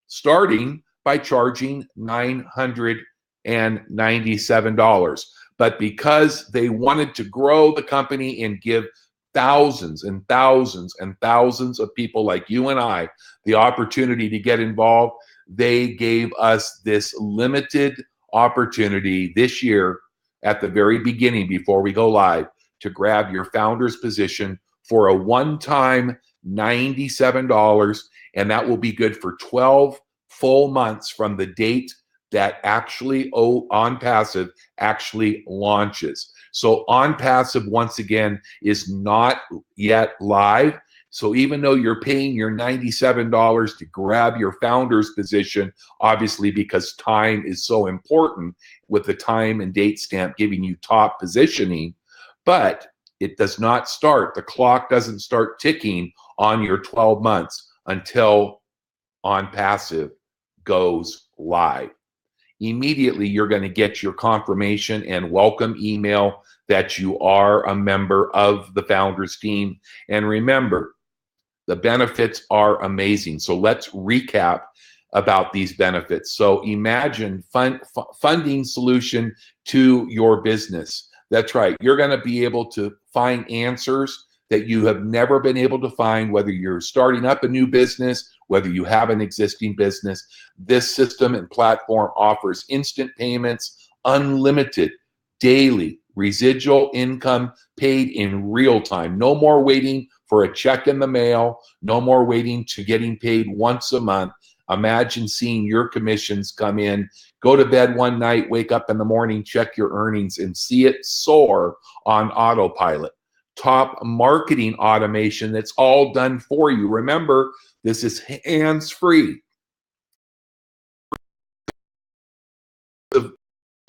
S2: starting by charging $997. But because they wanted to grow the company and give thousands and thousands and thousands of people like you and I the opportunity to get involved, they gave us this limited opportunity this year at the very beginning before we go live to grab your founder's position for a one-time $97, and that will be good for 12 full months from the date that actually On Passive actually launches. So On Passive, once again, is not yet live. So even though you're paying your $97 to grab your founder's position, obviously because time is so important with the time and date stamp giving you top positioning, but it does not start, the clock doesn't start ticking on your 12 months until On Passive goes live. Immediately, you're going to get your confirmation and welcome email that you are a member of the founders team. And remember, the benefits are amazing. So let's recap. about these benefits. So imagine funding solution to your business. That's right. You're going to be able to find answers that you have never been able to find, whether you're starting up a new business, whether you have an existing business. This system and platform offers instant payments, unlimited daily residual income paid in real time. No more waiting for a check in the mail. No more waiting to getting paid once a month. Imagine seeing your commissions come in, go to bed one night, wake up in the morning, check your earnings, and see it soar on autopilot. Top marketing automation that's all done for you. Remember, this is hands-free.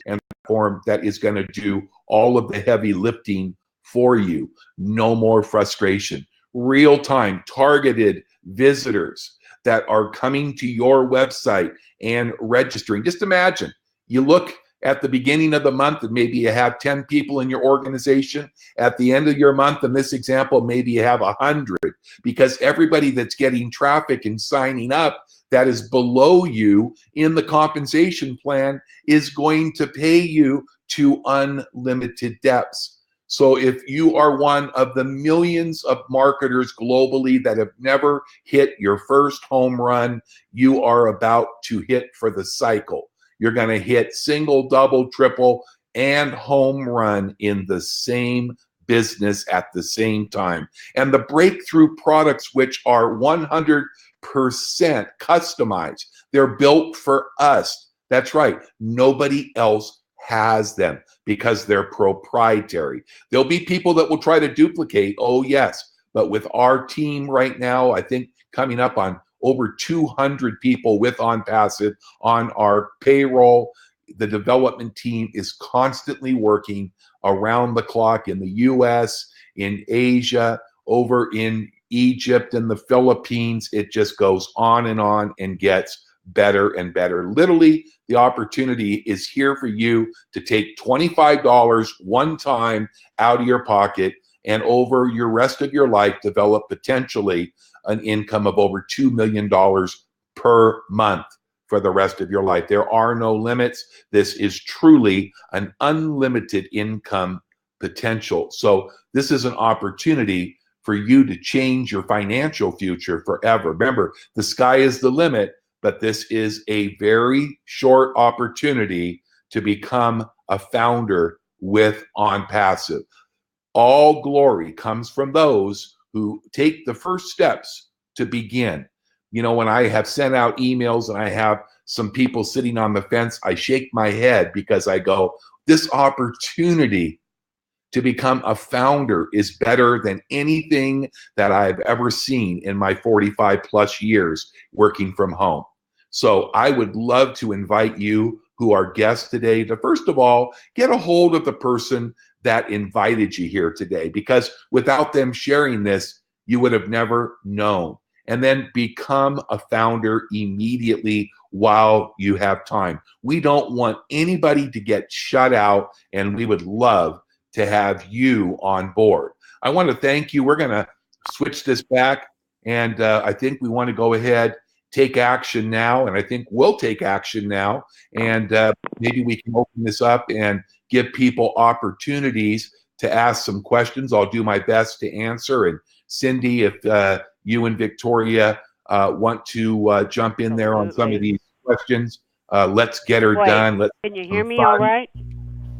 S2: And platform that is going to do all of the heavy lifting for you. No more frustration. Real-time targeted visitors that are coming to your website and registering. Just imagine, you look at the beginning of the month and maybe you have 10 people in your organization. At the end of your month, in this example, maybe you have 100, because everybody that's getting traffic and signing up that is below you in the compensation plan is going to pay you to unlimited depths. So if you are one of the millions of marketers globally that have never hit your first home run, you are about to hit for the cycle. You're going to hit single, double, triple, and home run in the same business at the same time. And the breakthrough products, which are 100% customized, they're built for us. That's right. Nobody else has them because they're proprietary. There'll be people that will try to duplicate. Oh, yes. But with our team right now, I think coming up on over 200 people with OnPassive on our payroll. The development team is constantly working around the clock in the US, in Asia, over in Egypt and the Philippines. It just goes on and gets better and better. Literally, the opportunity is here for you to take $25 one time out of your pocket and over your rest of your life develop potentially an income of over $2 million per month for the rest of your life. There are no limits. This is truly an unlimited income potential. So this is an opportunity for you to change your financial future forever. Remember, the sky is the limit, but this is a very short opportunity to become a founder with OnPassive. All glory comes from those who take the first steps to begin. You know, when I have sent out emails and I have some people sitting on the fence, I shake my head because I go, this opportunity to become a founder is better than anything that I've ever seen in my 45 plus years working from home. So I would love to invite you who are guests today to, first of all, get a hold of the person that invited you here today, because without them sharing this, you would have never known. And then become a founder immediately while you have time. We don't want anybody to get shut out, and we would love to have you on board. I want to thank you. We're going to switch this back, and I think we want to go ahead, take action now, and I think we'll take action now, and maybe we can open this up and give people opportunities to ask some questions. I'll do my best to answer. And Cindy, if you and Victoria want to jump in there on some of these questions, let's get her done.
S1: Can you hear me all right?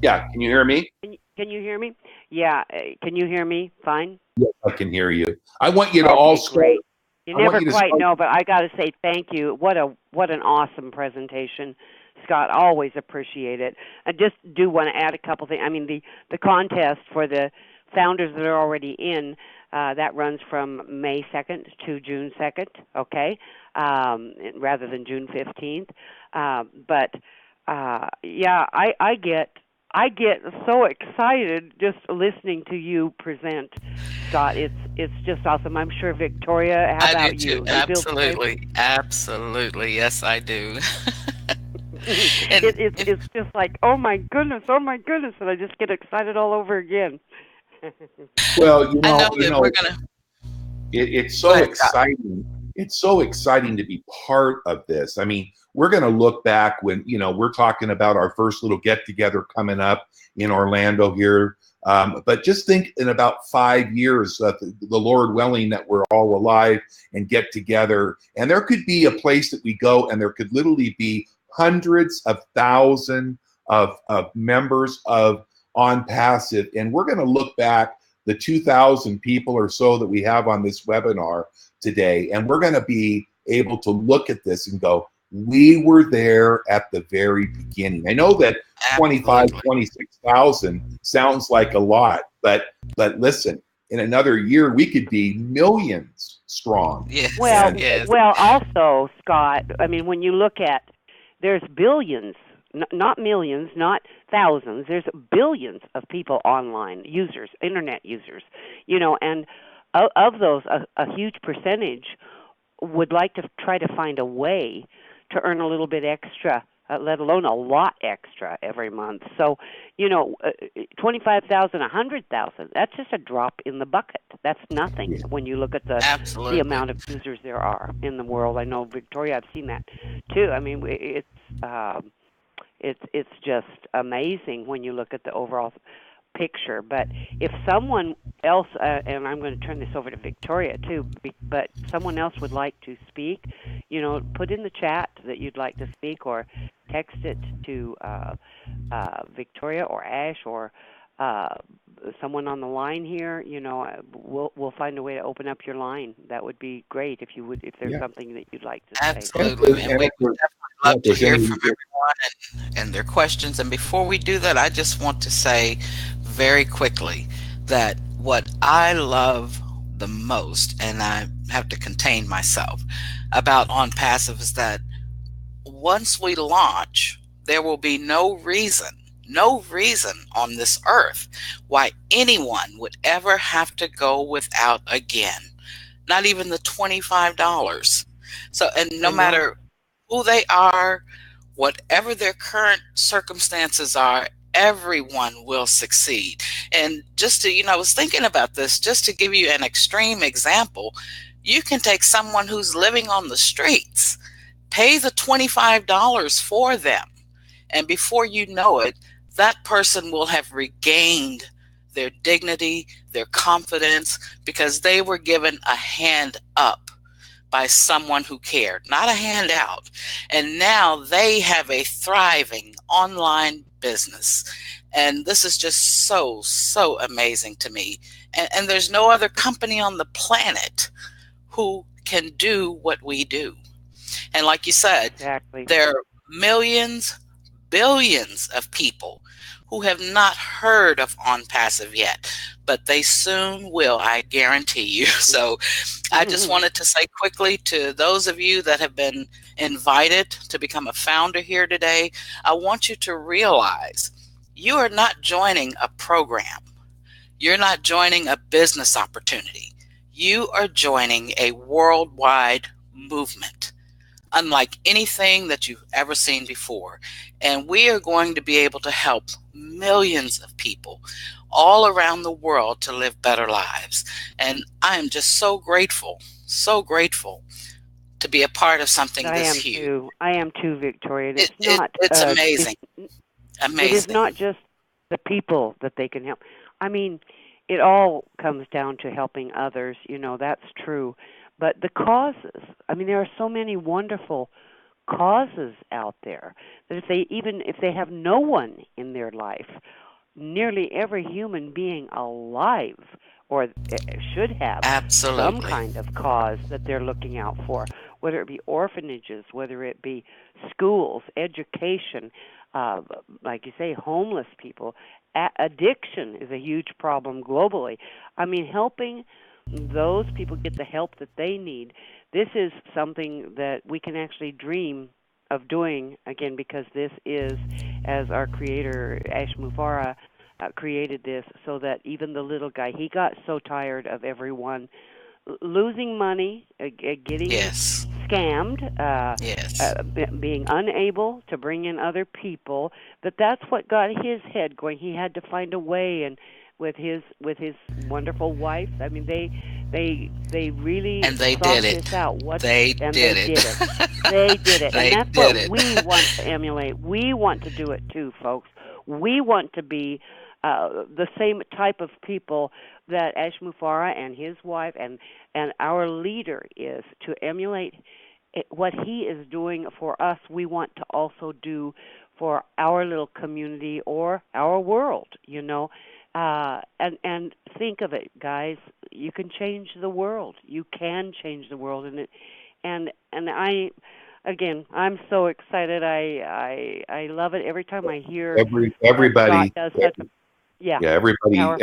S2: Yeah, can you hear me?
S1: Can you hear me? Yeah, can you hear me fine?
S2: Yes, I can hear you. I want you to
S1: great. You never quite know, but I got to say thank you. What an awesome presentation, Scott. Always appreciate it. I just do want to add a couple things. I mean, the contest for the founders that are already in, that runs from May 2nd to June 2nd, okay, rather than June 15th. Yeah, I get so excited just listening to you present, Scott. It's just awesome. I'm sure Victoria, how about you?
S3: Absolutely. Yes, I do.
S1: It's just like, oh my goodness, and I just get excited all over again.
S2: Well, you know, it's so exciting It's so exciting to be part of this. I mean, we're going to look back when, we're talking about our first little get together coming up in Orlando here. But just think in about 5 years, the Lord willing, that we're all alive and get together. And there could be a place that we go, and there could literally be hundreds of thousands of members of On Passive. And we're going to look back the 2,000 people or so that we have on this webinar today, and we're going to be able to look at this and go, we were there at the very beginning. I know that 25, 26,000 sounds like a lot, but listen, in another year we could be millions strong.
S3: Yes.
S1: Well, also, Scott, I mean, when you look at, there's billions, not millions, not thousands, there's billions of people online, users, internet users, and of those, a huge percentage would like to try to find a way to earn a little bit extra, let alone a lot extra every month. So, 25,000, 100,000, that's just a drop in the bucket. That's nothing when you look at the amount of users there are in the world. I know, Victoria, I've seen that too. I mean, it's just amazing when you look at the overall picture. But if someone else, and I'm going to turn this over to Victoria too, but someone else would like to speak, put in the chat that you'd like to speak, or text it to Victoria or Ash or someone on the line here. We'll find a way to open up your line. That would be great if there's something that you'd like to say.
S3: Absolutely, and we would definitely love to hear from everyone and their questions. And before we do that, I just want to say very quickly that what I love the most, and I have to contain myself, about On Passive is that once we launch, there will be no reason on this earth why anyone would ever have to go without again, not even the $25. So, and no matter who they are, whatever their current circumstances are, everyone will succeed. And just to, I was thinking about this, just to give you an extreme example, you can take someone who's living on the streets, pay the $25 for them, and before you know it, that person will have regained their dignity, their confidence, because they were given a hand up by someone who cared, not a handout. And now they have a thriving online business. And this is just so, so amazing to me. And there's no other company on the planet who can do what we do. And like you said, there are millions, billions of people who have not heard of On Passive yet, but they soon will, I guarantee you. So I just wanted to say quickly to those of you that have been invited to become a founder here today, I want you to realize you are not joining a program. You're not joining a business opportunity. You are joining a worldwide movement, unlike anything that you've ever seen before. And we are going to be able to help millions of people all around the world to live better lives. And I am just so grateful to be a part of something this huge.
S1: I am too, Victoria.
S3: It's amazing. Amazing.
S1: It is not just the people that they can help. I mean, it all comes down to helping others. That's true. But the causes, I mean, there are so many wonderful causes out there that if they have no one in their life, nearly every human being alive or should have some kind of cause that they're looking out for, whether it be orphanages, whether it be schools, education, like you say, homeless people. Addiction is a huge problem globally. I mean, helping those people get the help that they need. This is something that we can actually dream of doing, again, because this is, as our creator, Ash Mufara, created this so that even the little guy, he got so tired of everyone losing money, getting scammed, being unable to bring in other people, that's what got his head going. He had to find a way, and with his wonderful wife, I mean, They really
S3: And they
S1: thought
S3: did
S1: this
S3: it.
S1: out. What
S3: They
S1: and they
S3: did
S1: did
S3: it.
S1: it. They did it, and
S3: They
S1: that's
S3: did
S1: what
S3: it.
S1: we want to emulate. We want to do it too, folks. We want to be the same type of people that Ash Mufara and his wife and our leader is, to emulate what he is doing for us. We want to also do for our little community or our world. And think of it, guys. You can change the world. You can change the world, and I, again, I'm so excited. I love it every time I hear that Scott
S2: Everybody,
S1: does such a, yeah,
S2: yeah,
S1: powerful.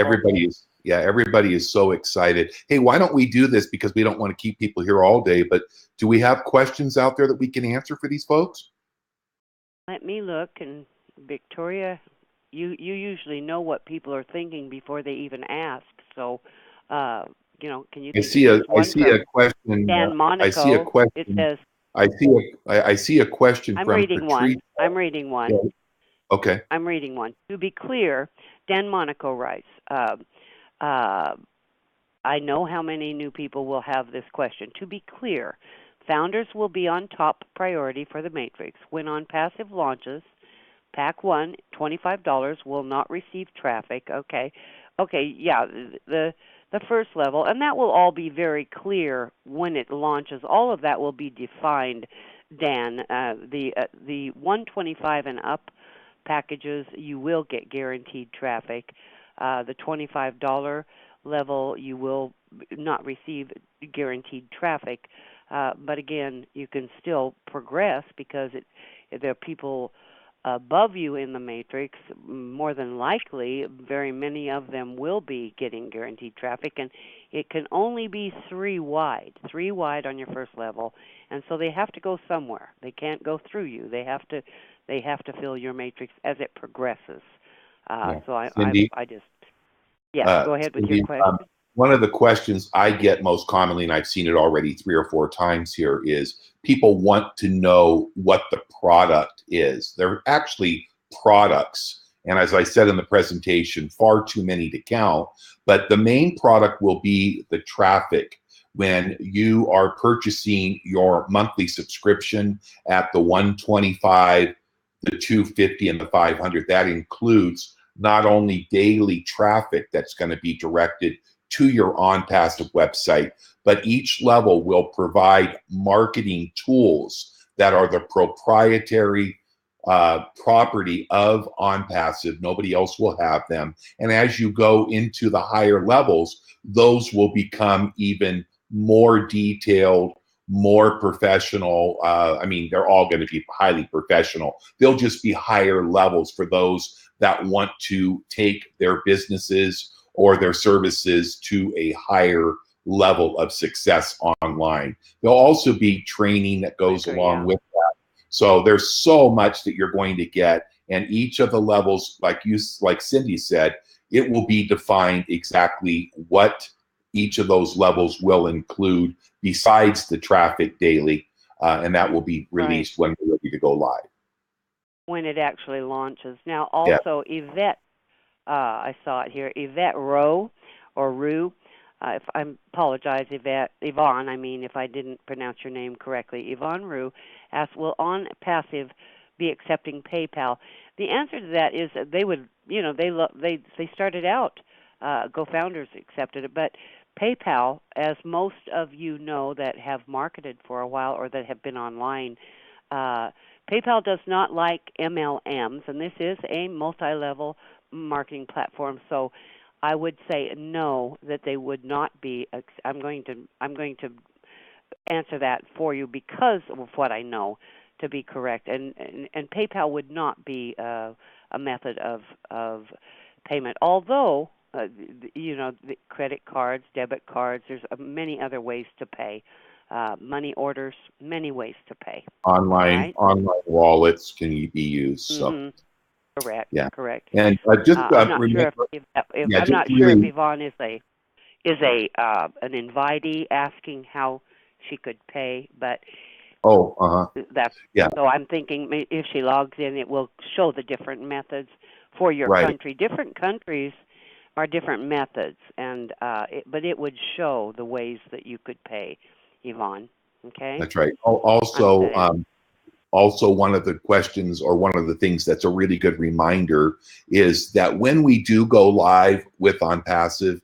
S2: everybody is so excited. Hey, why don't we do this? Because we don't want to keep people here all day, but do we have questions out there that we can answer for these folks?
S1: Let me look, and Victoria, you usually know what people are thinking before they even ask. So, uh, can you
S2: I
S1: think?
S2: see a,
S1: Here's
S2: I
S1: one
S2: see a
S1: from
S2: question.
S1: Dan
S2: I see a
S1: Monaco. It
S2: question.
S1: says,
S2: I see a question
S1: I'm
S2: from
S1: reading one.
S2: Patrice.
S1: I'm reading
S2: Yeah,
S1: one.
S2: okay.
S1: I'm reading one. To be clear, Dan Monaco writes, uh, I know how many new people will have this question. To be clear, founders will be on top priority for the Matrix. When on passive launches, Pack 1, $25 will not receive traffic. Okay. Okay, yeah, the first level, and that will all be very clear when it launches. All of that will be defined, Dan. The 125 and up packages, you will get guaranteed traffic. The $25 level, you will not receive guaranteed traffic. But again, you can still progress because there are people above you in the matrix. More than likely, very many of them will be getting guaranteed traffic, and it can only be three wide on your first level, and so they have to go somewhere. They can't go through you. They have to fill your matrix as it progresses.
S2: Yeah.
S1: So
S2: Cindy,
S1: I just, yeah, go ahead with your
S2: Cindy,
S1: question.
S2: one of the questions I get most commonly, and I've seen it already 3 or 4 times here, is people want to know what the product is. They're actually products. And as I said in the presentation, far too many to count. But the main product will be the traffic. When you are purchasing your monthly subscription at the 125, the 250, and the 500, that includes not only daily traffic that's going to be directed to your OnPassive website, but each level will provide marketing tools that are the proprietary property of OnPassive. Nobody else will have them. And as you go into the higher levels, those will become even more detailed, more professional. I mean, they're all going to be highly professional. They'll just be higher levels for those that want to take their businesses or their services to a higher level of success online. There'll also be training that goes along with that. So there's so much that you're going to get, and each of the levels, like Cindy said, it will be defined exactly what each of those levels will include besides the traffic daily, and that will be released when we're ready to go live.
S1: When it actually launches. Now,
S2: Yeah.
S1: also, Yvette, I saw it here, Yvette Rowe, or Rue. If I apologize, Yvonne, I mean, if I didn't pronounce your name correctly. Yvonne Rue asked, will OnPassive be accepting PayPal? The answer to that is that they would, they started out, GoFounders accepted it, but PayPal, as most of you know that have marketed for a while or that have been online, PayPal does not like MLMs, and this is a multi-level marketing platform. So I would say no, that they would not be. I'm going to answer that for you because of what I know to be correct. And PayPal would not be a method of payment, although the credit cards, debit cards. There's many other ways to pay. Money orders, many ways to pay.
S2: Online wallets can be used. So
S1: Mm-hmm. Correct.
S2: yeah,
S1: Correct.
S2: and just
S1: I'm not
S2: remember,
S1: sure if
S2: yeah,
S1: I'm
S2: just
S1: not sure if
S2: really,
S1: Yvonne is an invitee asking how she could pay, but that's
S2: yeah,
S1: so I'm thinking if she logs in, it will show the different methods for your
S2: right,
S1: country. Different countries are different methods, and but it would show the ways that you could pay, Yvonne. Okay.
S2: That's right.
S1: I'm
S2: Also,
S1: saying.
S2: also one of the questions, or one of the things that's a really good reminder, is that when we do go live with OnPassive,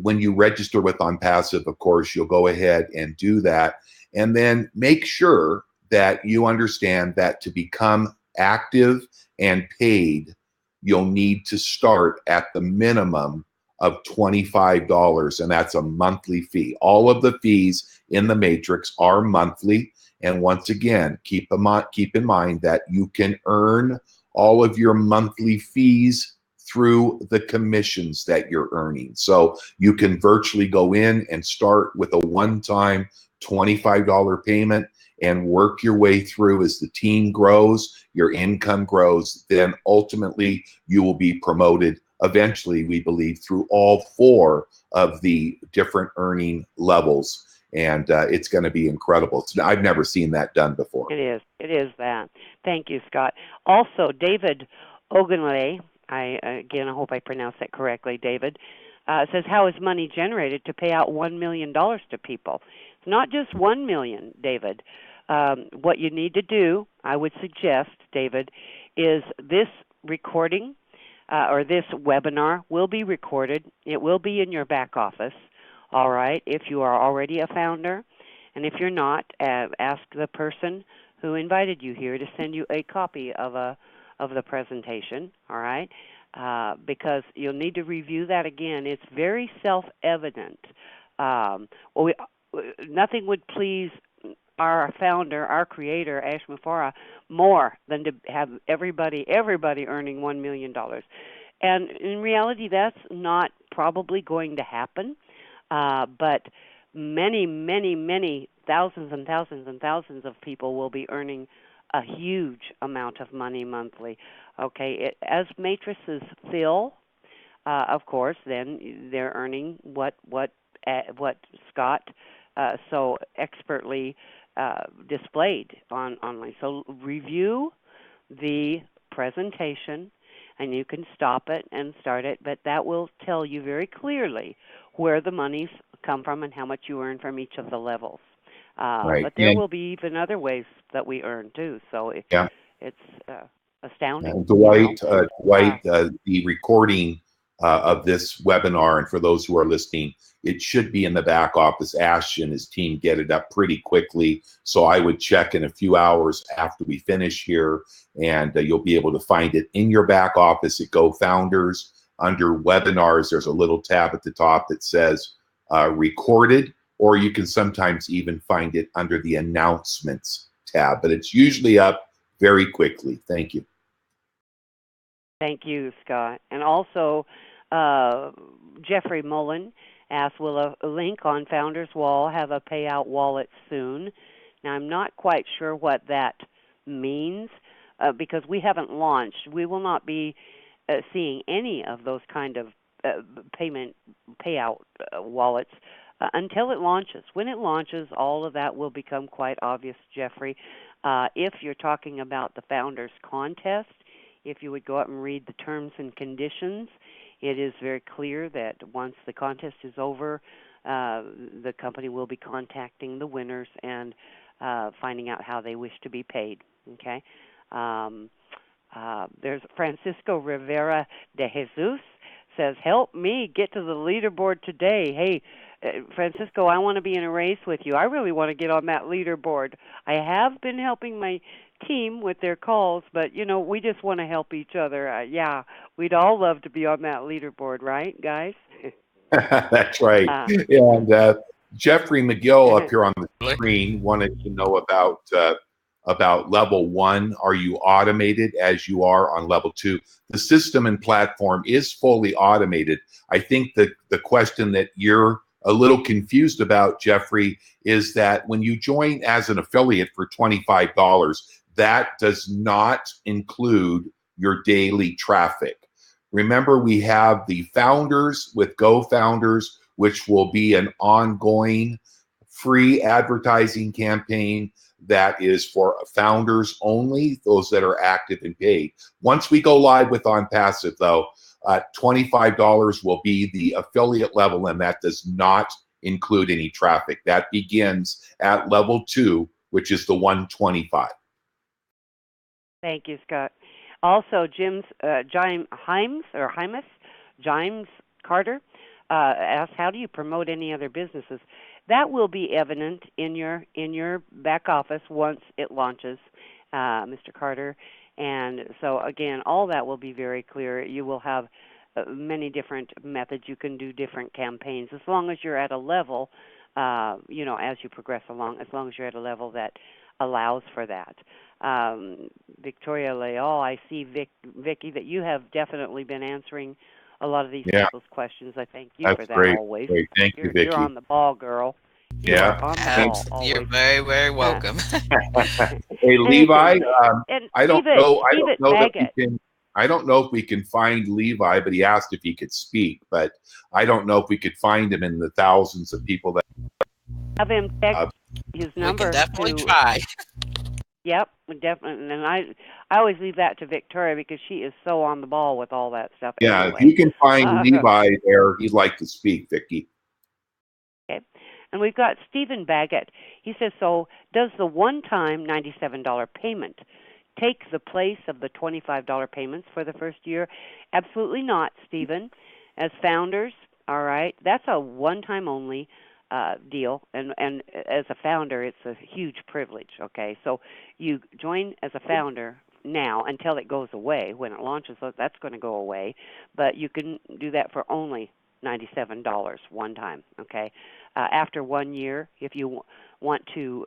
S2: when you register with OnPassive, of course, you'll go ahead and do that. And then make sure that you understand that to become active and paid, you'll need to start at the minimum of $25, and that's a monthly fee. All of the fees in the matrix are monthly. And once again, keep in mind that you can earn all of your monthly fees through the commissions that you're earning. So you can virtually go in and start with a one-time $25 payment and work your way through as the team grows, your income grows, then ultimately you will be promoted eventually, we believe, through all 4 of the different earning levels. And it's going to be incredible. I've never seen that done before.
S1: It is. It is that. Thank you, Scott. Also, David Ogunle, I hope I pronounced that correctly, David, says, how is money generated to pay out $1 million to people? It's not just $1 million, David. What you need to do, I would suggest, David, is this recording or this webinar will be recorded. It will be in your back office. All right, if you are already a founder, and if you're not, ask the person who invited you here to send you a copy of the presentation. All right, because you'll need to review that again. It's very self-evident. Nothing would please our founder, our creator, Ash Mufareh, more than to have everybody earning $1 million. And in reality, that's not probably going to happen. But many, many, many thousands and thousands and thousands of people will be earning a huge amount of money monthly. Okay, as matrices fill, of course, then they're earning what Scott so expertly displayed online. So review the presentation, and you can stop it and start it, but that will tell you very clearly where the monies come from and how much you earn from each of the levels.
S2: Right.
S1: But there will be even other ways that we earn too. So it's astounding.
S2: Dwight, the recording of this webinar, and for those who are listening, it should be in the back office. Ash and his team get it up pretty quickly. So I would check in a few hours after we finish here, and you'll be able to find it in your back office at GoFounders. Under webinars, there's a little tab at the top that says recorded, or you can sometimes even find it under the announcements tab, but it's usually up very quickly. Thank you.
S1: Thank you, Scott. And also, Jeffrey Mullen asked, will a link on Founders Wall have a payout wallet soon? Now, I'm not quite sure what that means because we haven't launched. We will not be seeing any of those kind of payout wallets until it launches. When it launches, all of that will become quite obvious, Jeffrey. If you're talking about the Founders Contest, if you would go up and read the terms and conditions, it is very clear that once the contest is over, the company will be contacting the winners and finding out how they wish to be paid. Okay. There's Francisco Rivera de Jesus says, help me get to the leaderboard today. Hey, Francisco, I want to be in a race with you. I really want to get on that leaderboard. I have been helping my team with their calls, but, you know, we just want to help each other. Yeah, we'd all love to be on that leaderboard, right, guys?
S2: That's right. And Jeffrey McGill up here on the screen wanted to know about level 1. Are you automated as you are on level 2? The system and platform is fully automated. I think that the question that you're a little confused about, Jeffrey, is that when you join as an affiliate for $25, that does not include your daily traffic. Remember, we have the Founders with GoFounders, which will be an ongoing free advertising campaign that is for founders only, those that are active and paid. Once we go live with OnPassive, though, $25 will be the affiliate level, and that does not include any traffic. That begins at level 2, which is the 125.
S1: Thank you, Scott. Also, James Carter asked, "How do you promote any other businesses?" That will be evident in your back office once it launches, Mr. Carter. And so again, all that will be very clear. You will have many different methods. You can do different campaigns as long as you're at a level, as you progress along, as long as you're at a level that allows for that. Victoria Leal, I see, Vicki, that you have definitely been answering a lot of these people's questions. I thank you for that
S2: great.
S1: always.
S2: Great. Thank you, Vicki.
S1: You're on the ball, girl. You
S2: Yeah.
S1: are on the ball always.
S3: You're very, very welcome.
S2: Hey, Levi,
S1: and
S2: I don't
S1: Steve
S2: know that
S1: Baggett.
S2: I don't know if we can find Levi, but he asked if he could speak, but I don't know if we could find him in the thousands of people that
S1: Have him text his number.
S3: We can definitely try.
S1: Yep, definitely. And I always leave that to Victoria because she is so on the ball with all that stuff.
S2: Yeah,
S1: anyway.
S2: if you can find Levi there, he'd like to speak, Vicki.
S1: Okay. And we've got Stephen Baggett. He says, so does the one-time $97 payment take the place of the $25 payments for the first year? Absolutely not, Stephen. As founders, all right, that's a one-time only deal. And as a founder, it's a huge privilege, okay? So you join as a founder now until it goes away. When it launches, that's going to go away. But you can do that for only $97 one time, okay? After 1 year, if you want to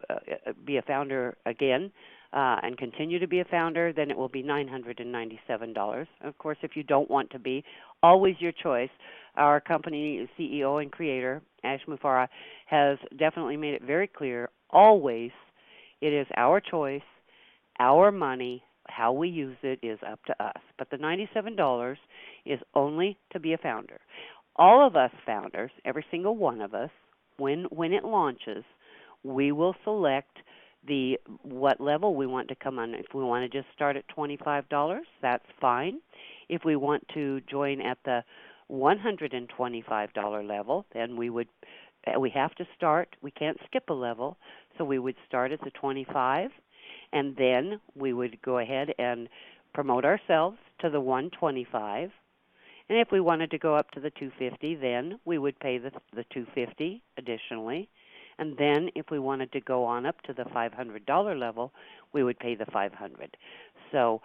S1: be a founder again and continue to be a founder, then it will be $997. Of course, if you don't want to be, always your choice. Our company CEO and creator, Ash Mufareh, has definitely made it very clear, always it is our choice, our money, how we use it is up to us. But the $97 is only to be a founder. All of us founders, every single one of us, when it launches, we will select what level we want to come on. If we want to just start at $25, that's fine. If we want to join at the $125 level, then we have to start. We can't skip a level, so we would start at the 25, and then we would go ahead and promote ourselves to the 125. And if we wanted to go up to the 250, then we would pay the 250 additionally. And then if we wanted to go on up to the $500 level, we would pay the $500. So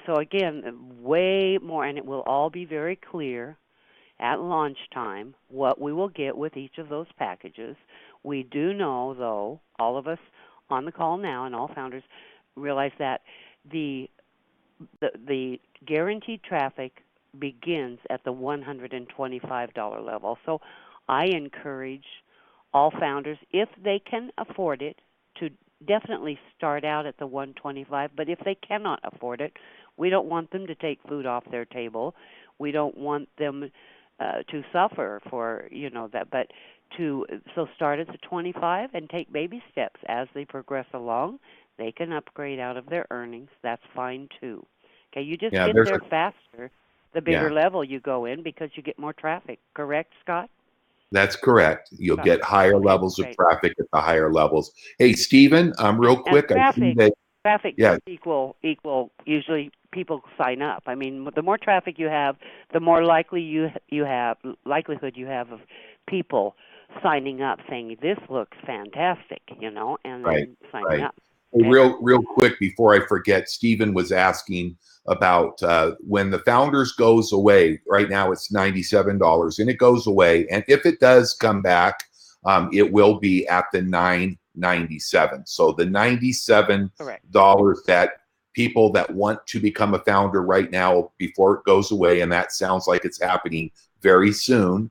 S1: again, way more, and it will all be very clear at launch time what we will get with each of those packages. We do know, though, all of us on the call now and all founders realize that the guaranteed traffic begins at the $125 level. So I encourage all founders, if they can afford it, to definitely start out at the 125. But if they cannot afford it, we don't want them to take food off their table. We don't want them to suffer for that. But so start at the 25 and take baby steps as they progress along. They can upgrade out of their earnings. That's fine too. Okay, you just get there faster the bigger level you go in because you get more traffic. Correct, Scott?
S2: That's correct. You'll get higher levels of traffic at the higher levels. Hey, Stephen, real quick.
S1: Traffic does equal usually people sign up. I mean, the more traffic you have, the more likelihood you have of people signing up saying this looks fantastic, and then signing up.
S2: Okay. Real quick before I forget, Stephen was asking about when the Founders goes away. Right now it's $97 and it goes away. And if it does come back, it will be at the $997. So the $97 that people that want to become a founder right now before it goes away, and that sounds like it's happening very soon,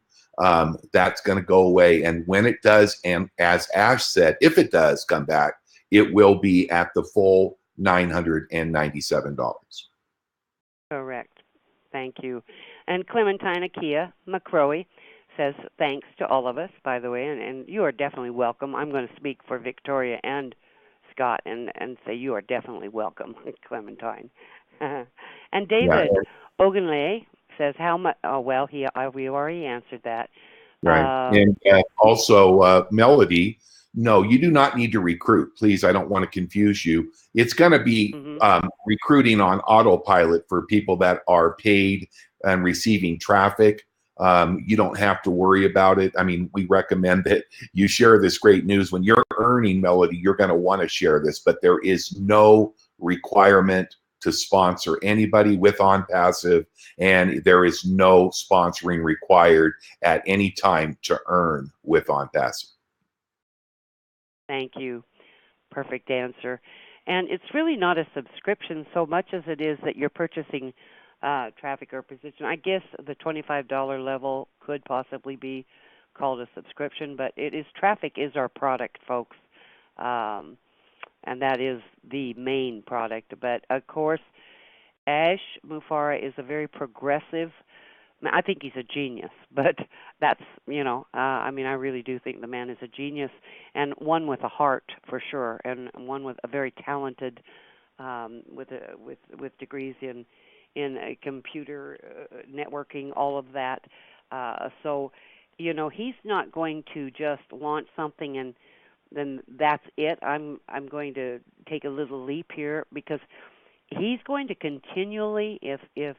S2: that's going to go away. And when it does, and as Ash said, if it does come back, it will be at the full $997.
S1: Correct. Thank you. And Clementine Akia McCrory says thanks to all of us, by the way, and you are definitely welcome. I'm going to speak for Victoria and Scott and say you are definitely welcome, Clementine. And David Ogunleye says how much. Oh well, we already answered that.
S2: Right. And also, Melody, no, you do not need to recruit. Please, I don't want to confuse you. It's going to be recruiting on autopilot for people that are paid and receiving traffic. You don't have to worry about it. I mean, we recommend that you share this great news. When you're earning, Melody, you're going to want to share this, but there is no requirement to sponsor anybody with OnPassive, and there is no sponsoring required at any time to earn with OnPassive.
S1: Thank you. Perfect answer. And it's really not a subscription so much as it is that you're purchasing traffic or position. I guess the $25 level could possibly be called a subscription, but traffic is our product, folks. And that is the main product. But, of course, Ash Mufareh is a very progressive. I think he's a genius, but that's, I mean, I really do think the man is a genius, and one with a heart for sure, and one with a very talented, with degrees in computer networking, all of that. So, he's not going to just launch something and then that's it. I'm going to take a little leap here because he's going to continually, if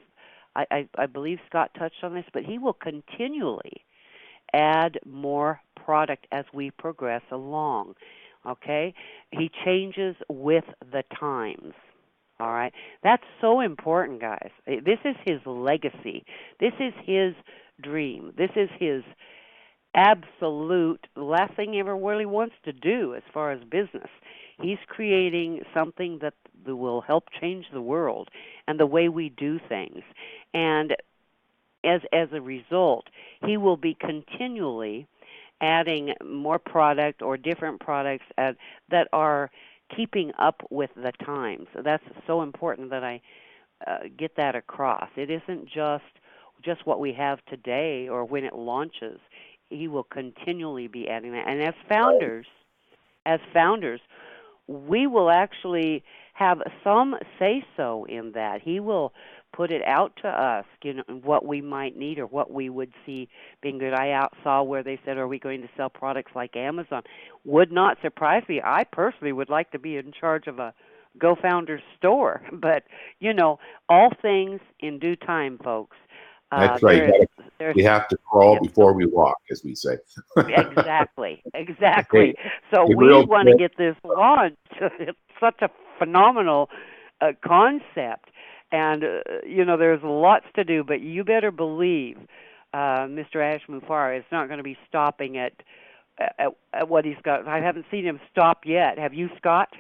S1: I believe Scott touched on this, but he will continually add more product as we progress along. Okay? He changes with the times. All right? That's so important, guys. This is his legacy. This is his dream. This is his absolute last thing he ever really wants to do as far as business. He's creating something that will help change the world and the way we do things. And as a result, he will be continually adding more product or different products that are keeping up with the times. So that's so important that I get that across. It isn't just what we have today or when it launches. He will continually be adding that. And as founders, we will actually have some say-so in that. He will put it out to us, what we might need or what we would see being good. I saw where they said, are we going to sell products like Amazon? Would not surprise me. I personally would like to be in charge of a GoFounders store. But, all things in due time, folks.
S2: That's right. We have to crawl before we walk, as we say.
S1: Exactly.
S2: Hey,
S1: So we want to get this launched. It's such a phenomenal concept. And, there's lots to do, but you better believe Mr. Ash Mufareh is not going to be stopping at what he's got. I haven't seen him stop yet. Have you, Scott?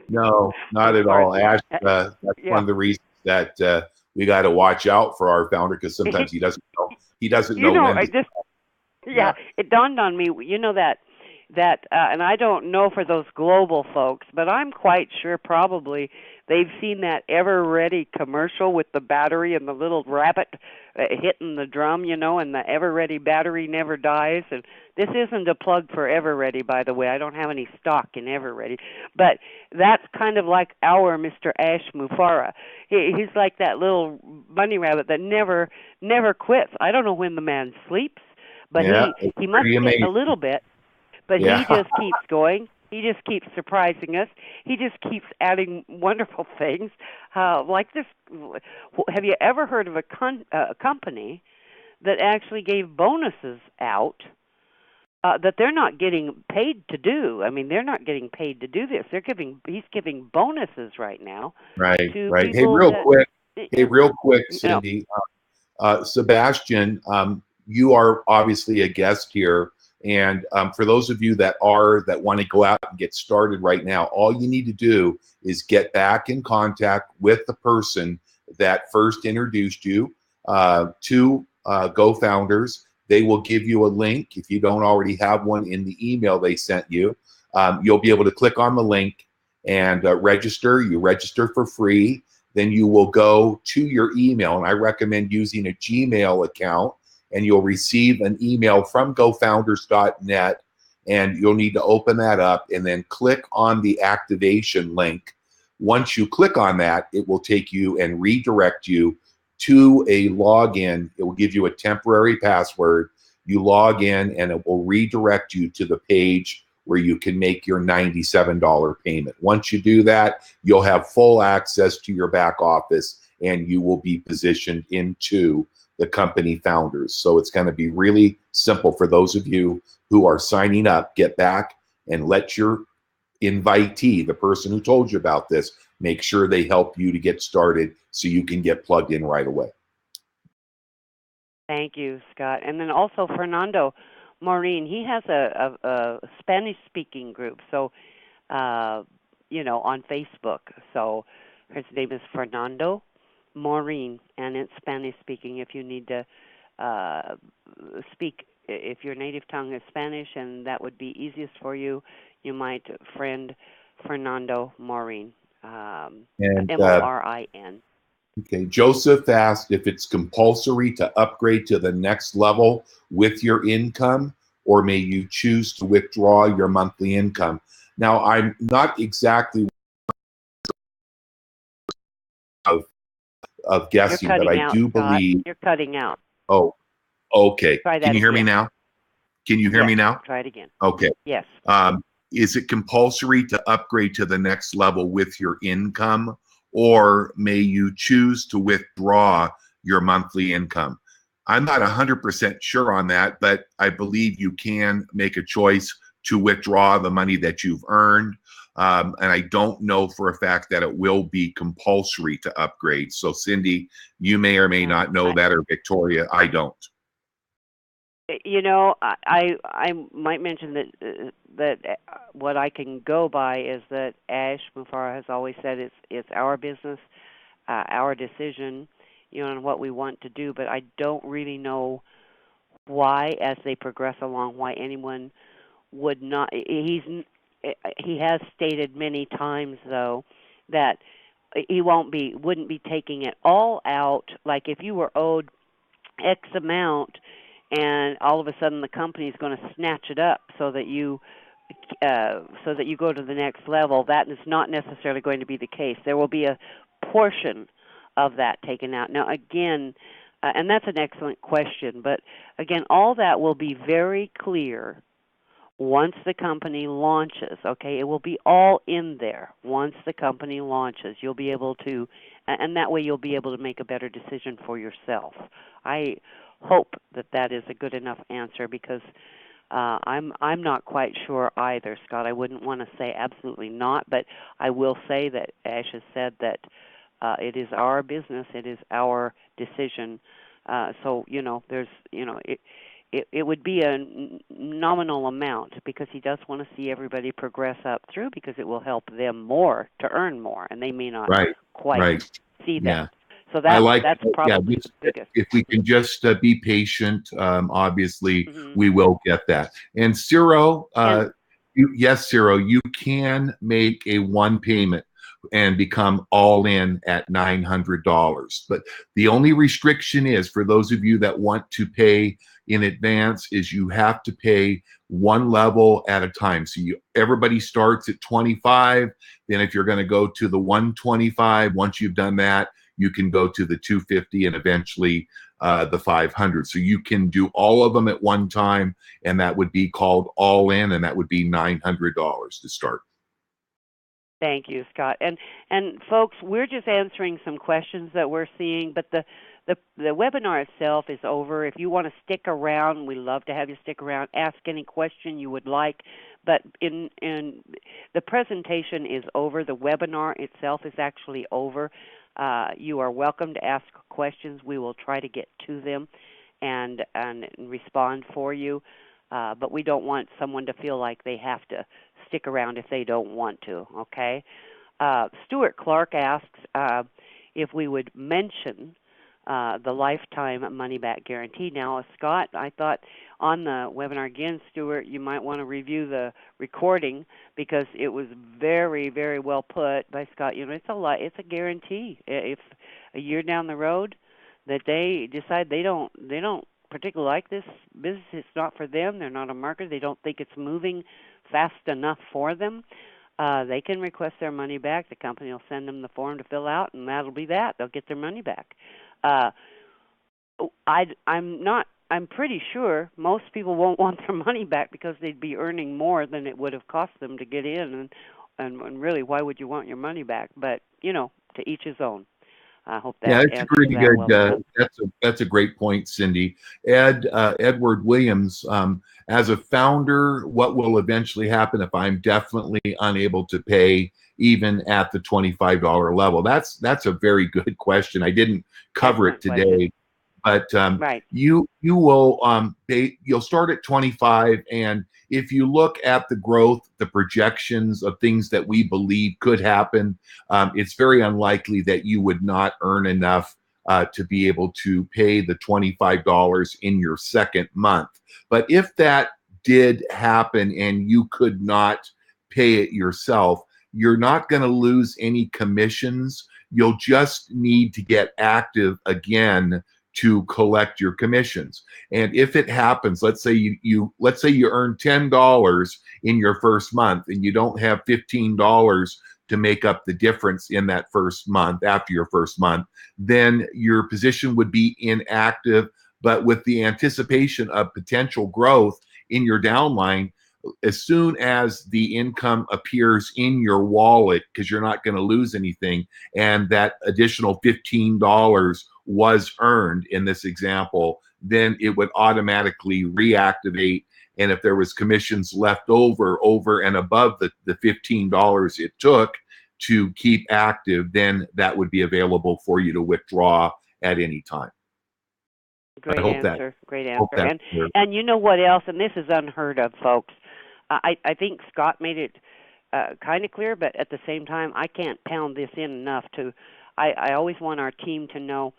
S2: No, not at all. Ash, that's one of the reasons that we got to watch out for our founder, because sometimes he doesn't know. He doesn't know when.
S1: It dawned on me. That and I don't know for those global folks, but I'm quite sure probably they've seen that Ever Ready commercial with the battery and the little rabbit hitting the drum, and the Ever Ready battery never dies. And this isn't a plug for Ever Ready, by the way. I don't have any stock in Ever Ready, but that's kind of like our Mr. Ash Mufareh. He's like that little bunny rabbit that never quits. I don't know when the man sleeps, but he must sleep a little bit. But he just keeps going. He just keeps surprising us. He just keeps adding wonderful things like this. Have you ever heard of a company that actually gave bonuses out that they're not getting paid to do? I mean, they're not getting paid to do this. He's giving bonuses right now.
S2: Right.
S1: To
S2: Hey, real quick, Cindy. Sebastian, you are obviously a guest here. And for those of you that want to go out and get started right now, all you need to do is get back in contact with the person that first introduced you to GoFounders. They will give you a link. If you don't already have one in the email they sent you, you'll be able to click on the link and register. You register for free. Then you will go to your email, and I recommend using a Gmail account. And you'll receive an email from GoFounders.net, and you'll need to open that up and then click on the activation link. Once you click on that, it will take you and redirect you to a login. It will give you a temporary password. You log in and it will redirect you to the page where you can make your $97 payment. Once you do that, you'll have full access to your back office and you will be positioned into the company founders. So it's going to be really simple for those of you who are signing up. Get back and let your invitee, the person who told you about this, make sure they help you to get started so you can get plugged in right away.
S1: Thank you, Scott. And then also Fernando Maureen, he has a Spanish-speaking group, so on Facebook. So his name is Fernando Maureen, and it's Spanish-speaking. If you need to speak, if your native tongue is Spanish and that would be easiest for you, you might friend Fernando Maureen,
S2: And
S1: Morin.
S2: Okay, Joseph asked if it's compulsory to upgrade to the next level with your income, or may you choose to withdraw your monthly income. Now, I'm not exactly of guessing, but I do believe.
S1: You're cutting out.
S2: Oh, okay.
S1: Try that
S2: Can you hear
S1: again.
S2: me now? Can you hear me now?
S1: Try it again.
S2: Okay.
S1: Yes.
S2: Is it compulsory to upgrade to the next level with your income, or may you choose to withdraw your monthly income? I'm not 100% sure on that, but I believe you can make a choice to withdraw the money that you've earned. And I don't know for a fact that it will be compulsory to upgrade. So Cindy, you may or may not know that, or Victoria, I don't.
S1: I might mention that what I can go by is that Ash Mufareh has always said it's our business, our decision, and what we want to do. But I don't really know why, as they progress along, why anyone would not. He has stated many times though that he wouldn't be taking it all out. Like if you were owed X amount, and all of a sudden the company is going to snatch it up so that you go to the next level. That is not necessarily going to be the case. There will be a portion of that taken out. Now, again, and that's an excellent question, but again, all that will be very clear once the company launches. Okay, it will be all in there once the company launches. You'll be able to, and that way you'll be able to make a better decision for yourself. I hope that is a good enough answer, because I'm not quite sure either, Scott. I wouldn't want to say absolutely not, but I will say that Ash has said that it is our business, it is our decision. So there's it would be a nominal amount, because he does want to see everybody progress up through, because it will help them more to earn more, and they may not quite see that.
S4: Yeah.
S1: So that's probably the biggest.
S2: If we can just be patient, obviously we will get that. And Ciro, Ciro, you can make a one payment and become all in at $900. But the only restriction is, for those of you that want to pay in advance, is you have to pay one level at a time. So everybody starts at 25. Then if you're going to go to the 125, once you've done that, you can go to the 250 and eventually the 500. So you can do all of them at one time, and that would be called all in, and that would be $900 to start.
S1: Thank you, Scott. And folks, we're just answering some questions that we're seeing, but the webinar itself is over. If you want to stick around, we love to have you stick around. Ask any question you would like. But in the presentation is over. The webinar itself is actually over. You are welcome to ask questions. We will try to get to them and respond for you. But we don't want someone to feel like they have to stick around if they don't want to, okay? Stuart Clark asks if we would mention the lifetime money-back guarantee. Now, Scott, I thought on the webinar again, Stuart, you might want to review the recording, because it was very, very well put by Scott. It's a guarantee. If a year down the road that they decide they don't particularly like this business, it's not for them, they're not a market, they don't think it's moving fast enough for them, they can request their money back. The company will send them the form to fill out, and that'll be that. They'll get their money back. Uh, I'm not. I'm pretty sure most people won't want their money back because they'd be earning more than it would have cost them to get in, and really, why would you want your money back? But to each his own. I hope
S2: Yeah,
S1: that
S2: it's a
S1: answers
S2: pretty
S1: that
S2: good.
S1: well enough.
S2: That's a great point, Cindy. Edward Williams, as a founder, what will eventually happen if I'm definitely unable to pay even at the $25 level? That's a very good question. I didn't cover it
S1: Excellent question.
S2: today, but
S1: Right.
S2: you will you'll start at 25, and if you look at the growth, the projections of things that we believe could happen, it's very unlikely that you would not earn enough to be able to pay the $25 in your second month. But if that did happen and you could not pay it yourself, you're not going to lose any commissions. You'll just need to get active again to collect your commissions. And if it happens, let's say you earn $10 in your first month and you don't have $15 to make up the difference in that first month after your first month, then your position would be inactive. But with the anticipation of potential growth in your downline, as soon as the income appears in your wallet, because you're not going to lose anything, and that additional $15 was earned in this example, then it would automatically reactivate. And if there was commissions left over and above the $15 it took to keep active, then that would be available for you to withdraw at any time. I
S1: Great
S2: hope that
S1: answer. Great
S2: hope
S1: answer.
S2: that's
S1: And
S2: clear.
S1: and you know what else? And this is unheard of, folks. I think Scott made it kind of clear, but at the same time, I can't pound this in enough. I always want our team to know.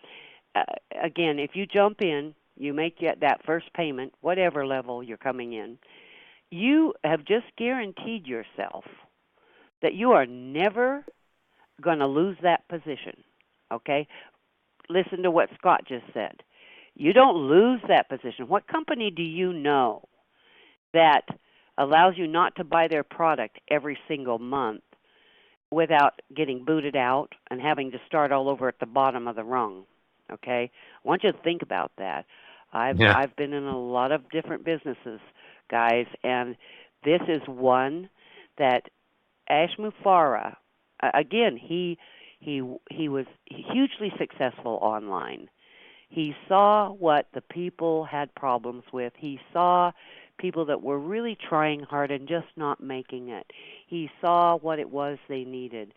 S1: Again, if you jump in, you make that first payment, whatever level you're coming in, you have just guaranteed yourself that you are never going to lose that position. Okay? Listen to what Scott just said. You don't lose that position. What company do you know that allows you not to buy their product every single month without getting booted out and having to start all over at the bottom of the rung? Okay? I want you to think about that.
S2: Yeah.
S1: I've been in a lot of different businesses, guys, and this is one that Ash Mufareh, again, he was hugely successful online. He saw what the people had problems with. He saw people that were really trying hard and just not making it. He saw what it was they needed.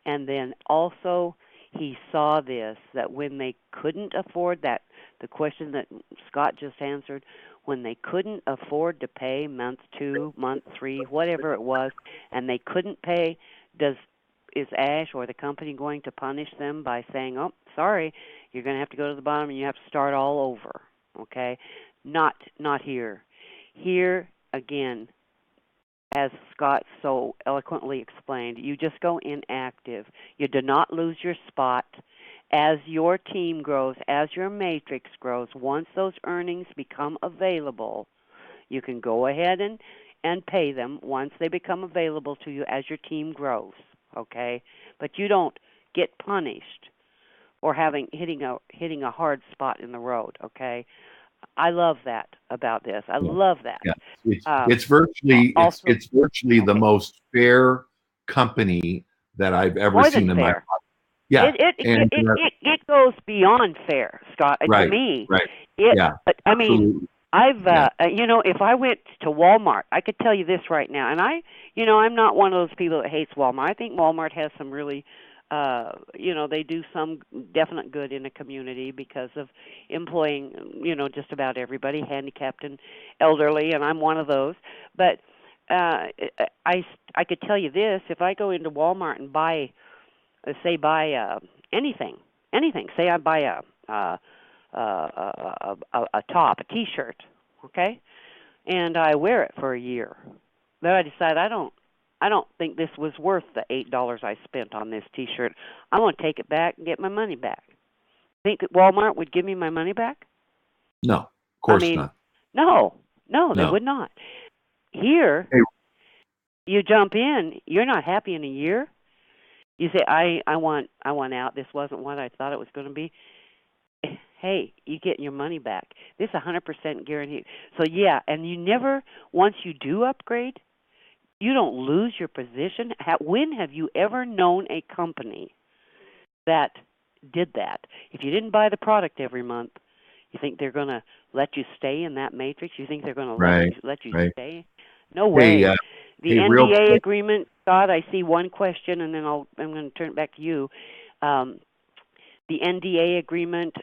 S1: And then also he saw this, that when they couldn't afford that, the question that Scott just answered, when they couldn't afford to pay month 2, month 3, whatever it was, and they couldn't pay, is Ash or the company going to punish them by saying, "Oh, sorry, you're going to have to go to the bottom and you have to start all over"? Okay? Not here. Here again, as Scott so eloquently explained, you just go inactive. You do not lose your spot. As your team grows, as your matrix grows, once those earnings become available, you can go ahead and pay them once they become available to you as your team grows, okay? But you don't get punished for hitting a hard spot in the road, okay? I love that about this. I love that.
S2: Yeah, it's
S1: Um,
S2: it's virtually it's
S1: also,
S2: it's virtually the
S1: okay,
S2: most fair company that I've ever
S1: more than
S2: seen in my life.
S1: fair.
S2: Yeah,
S1: It it
S2: and
S1: it it, it goes beyond fair, Scott. To
S2: right,
S1: me,
S2: right,
S1: it.
S2: yeah,
S1: I mean,
S2: absolutely,
S1: I've
S2: yeah,
S1: if I went to Walmart, I could tell you this right now. And I'm not one of those people that hates Walmart. I think Walmart has some really they do some definite good in a community because of employing, just about everybody, handicapped and elderly, and I'm one of those. But I could tell you this, if I go into Walmart and buy anything, say I buy a top, a T-shirt, okay, and I wear it for a year. Then I decide I don't think this was worth the $8 I spent on this T-shirt. I want to take it back and get my money back. Think that Walmart would give me my money back?
S2: no, of
S1: I
S2: course
S1: mean,
S2: not,
S1: no, they
S2: no.
S1: would not. Here,
S2: Hey,
S1: you jump in, you're not happy in a year. You say, I want out. This wasn't what I thought it was going to be. hey, you get your money back. This is 100% guaranteed. So yeah, and you never, once you do upgrade, you don't lose your position. When have you ever known a company that did that? If you didn't buy the product every month, you think they're going to let you stay in that matrix? You think they're going to
S2: Right.
S1: let you
S2: Right.
S1: stay? No
S2: Hey,
S1: way. The
S2: real
S1: NDA
S2: quick.
S1: agreement, Scott. I see one question, and then I'm going to turn it back to you. The NDA agreement.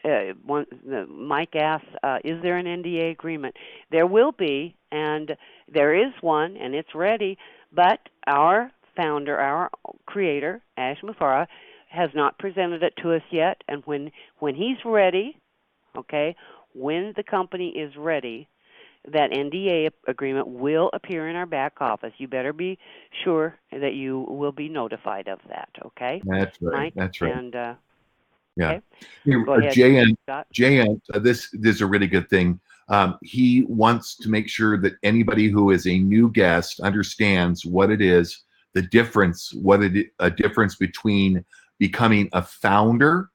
S1: Mike asks, "Is there an NDA agreement?" There will be, and there is one, and it's ready. But our founder, our creator, Ash Mufareh, has not presented it to us yet. And when he's ready, okay, when the company is ready, that NDA agreement will appear in our back office. You better be sure that you will be notified of that, okay,
S2: That's right.
S1: Mike?
S2: That's right.
S1: And
S2: Yeah.
S1: okay,
S2: Hey,
S1: go ahead, Scott.
S2: JN, this is a really good thing. He wants to make sure that anybody who is a new guest understands what it is, the difference, a difference between becoming a founder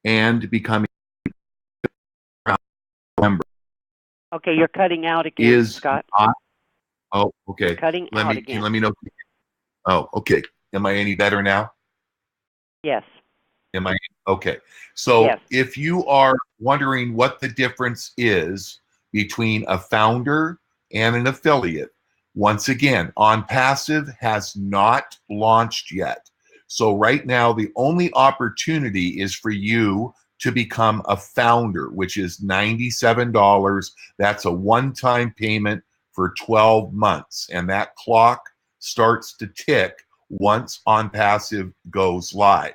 S2: and becoming a member
S1: Okay, you're cutting out again,
S2: is
S1: Scott.
S2: not. Oh,
S1: You're
S2: okay.
S1: cutting out again.
S2: Let me know. Oh, okay. Am I any better now?
S1: Yes.
S2: Am I okay? So
S1: Yes.
S2: if you are wondering what the difference is between a founder and an affiliate, once again, On Passive has not launched yet. So right now, the only opportunity is for you to become a founder, which is $97. That's a one-time payment for 12 months. And that clock starts to tick once On Passive goes live.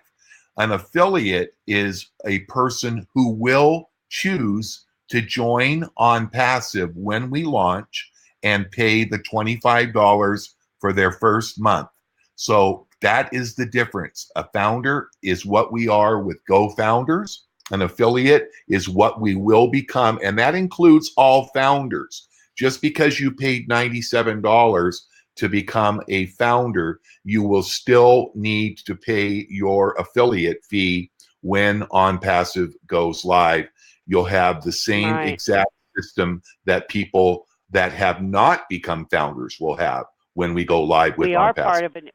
S2: An affiliate is a person who will choose to join On Passive when we launch and pay the $25 for their first month. So that is the difference. A founder is what we are with GoFounders. An affiliate is what we will become, and that includes all founders. Just because you paid $97 to become a founder, you will still need to pay your affiliate fee when On Passive goes live. You'll have the same exact system that people that have not become founders will have when we go live with On Passive.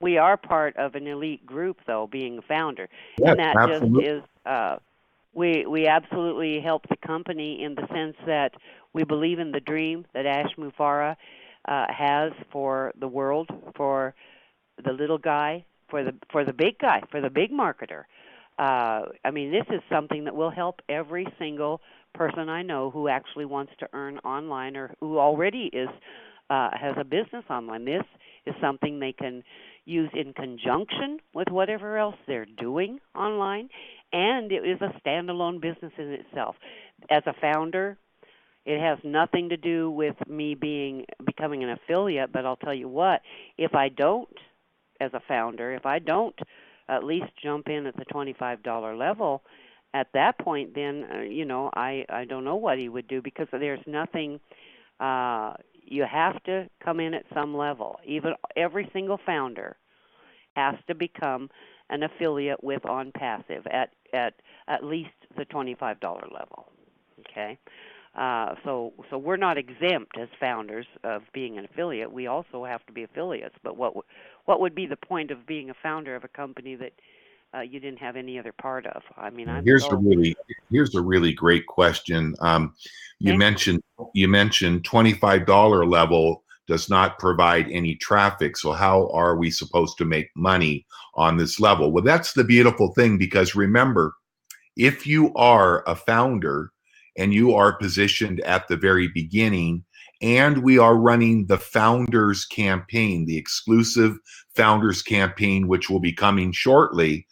S1: We are part of an elite group, though, being a founder,
S2: Yes,
S1: and that
S2: absolutely.
S1: just is. We absolutely help the company in the sense that we believe in the dream that Ash Mufareh has for the world, for the little guy, for the big guy, for the big marketer. I mean, this is something that will help every single person I know who actually wants to earn online or who already has a business online. This is something they can use in conjunction with whatever else they're doing online, and it is a standalone business in itself. As a founder, it has nothing to do with me becoming an affiliate, but I'll tell you what, if I don't, as a founder, if I don't at least jump in at the $25 level, at that point, then, I don't know what he would do because there's nothing, you have to come in at some level. Every single founder has to become an affiliate with On Passive at least the $25 level, okay? So we're not exempt as founders of being an affiliate. We also have to be affiliates. But what would be the point of being a founder of a company that you didn't have any other part of? I mean,
S2: here's a really great question. You mentioned $25 level does not provide any traffic. So how are we supposed to make money on this level? Well, that's the beautiful thing, because remember, if you are a founder and you are positioned at the very beginning, and we are running the Founders Campaign, the exclusive Founders Campaign, which will be coming shortly,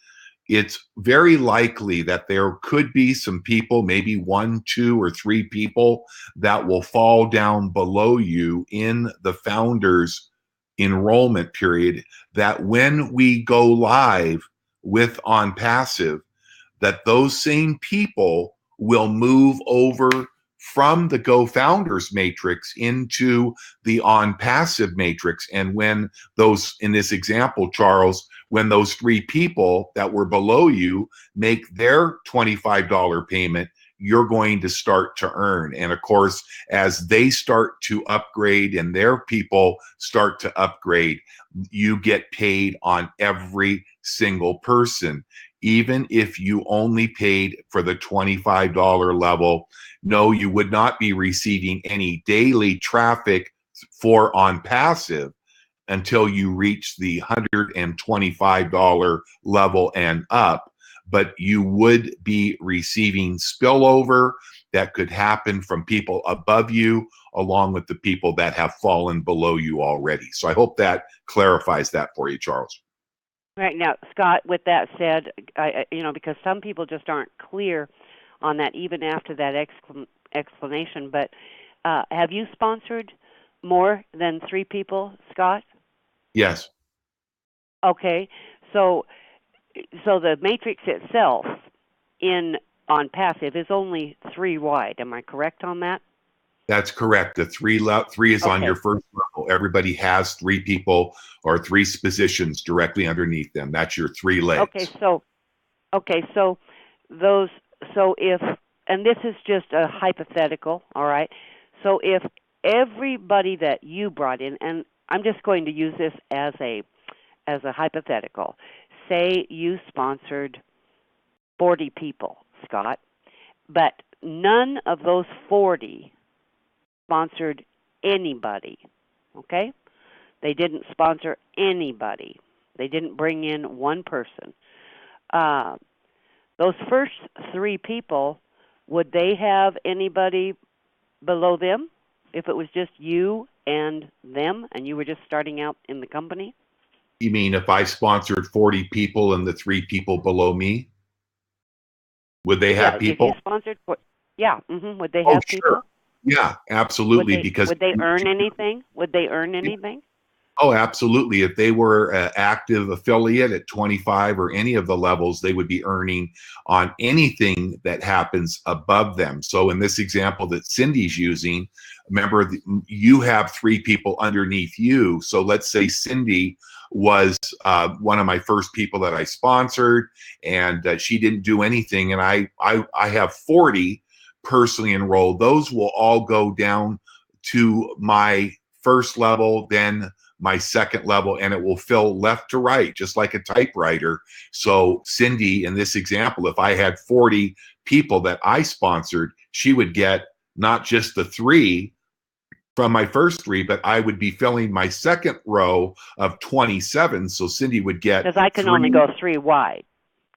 S2: it's very likely that there could be some people, maybe 1, 2, or 3 people that will fall down below you in the Founders enrollment period, that when we go live with On Passive, that those same people will move over from the GoFounders matrix into the On Passive matrix. And when those, in this example, Charles, when those 3 people that were below you make their $25 payment, you're going to start to earn. And of course, as they start to upgrade and their people start to upgrade, you get paid on every single person. Even if you only paid for the $25 level, no, you would not be receiving any daily traffic for on passive until you reach the $125 level and up. But you would be receiving spillover that could happen from people above you, along with the people that have fallen below you already. So I hope that clarifies that for you, Charles.
S1: Right now, Scott, with that said, because some people just aren't clear on that even after that explanation, but have you sponsored more than 3 people, Scott?
S2: Yes.
S1: Okay. So the matrix itself on passive is only 3 wide. Am I correct on that?
S2: That's correct. The three is on your first level. Everybody has 3 people or 3 positions directly underneath them. That's your 3 legs.
S1: So if, and this is just a hypothetical, all right? So if everybody that you brought in, and I'm just going to use this as a hypothetical, say you sponsored 40 people, Scott, but none of those 40 sponsored anybody, okay? They didn't sponsor anybody. They didn't bring in one person. Those first 3 people, would they have anybody below them if it was just you and them and you were just starting out in the company?
S2: You mean if I sponsored 40 people and the 3 people below me? Would they have people?
S1: If you sponsored, would they have people?
S2: Sure. Yeah, absolutely.
S1: Would they earn anything? Would they earn anything?
S2: Oh, absolutely. If they were an active affiliate at 25 or any of the levels, they would be earning on anything that happens above them. So in this example that Cindy's using, remember, you have 3 people underneath you. So let's say Cindy was one of my first people that I sponsored, and she didn't do anything. And I have 40 personally enrolled. Those will all go down to my first level, then my second level, and it will fill left to right, just like a typewriter. So Cindy, in this example, if I had 40 people that I sponsored, she would get not just the 3 from my first 3, but I would be filling my second row of 27. So Cindy would get,
S1: because I can
S2: 3.
S1: only go 3 wide.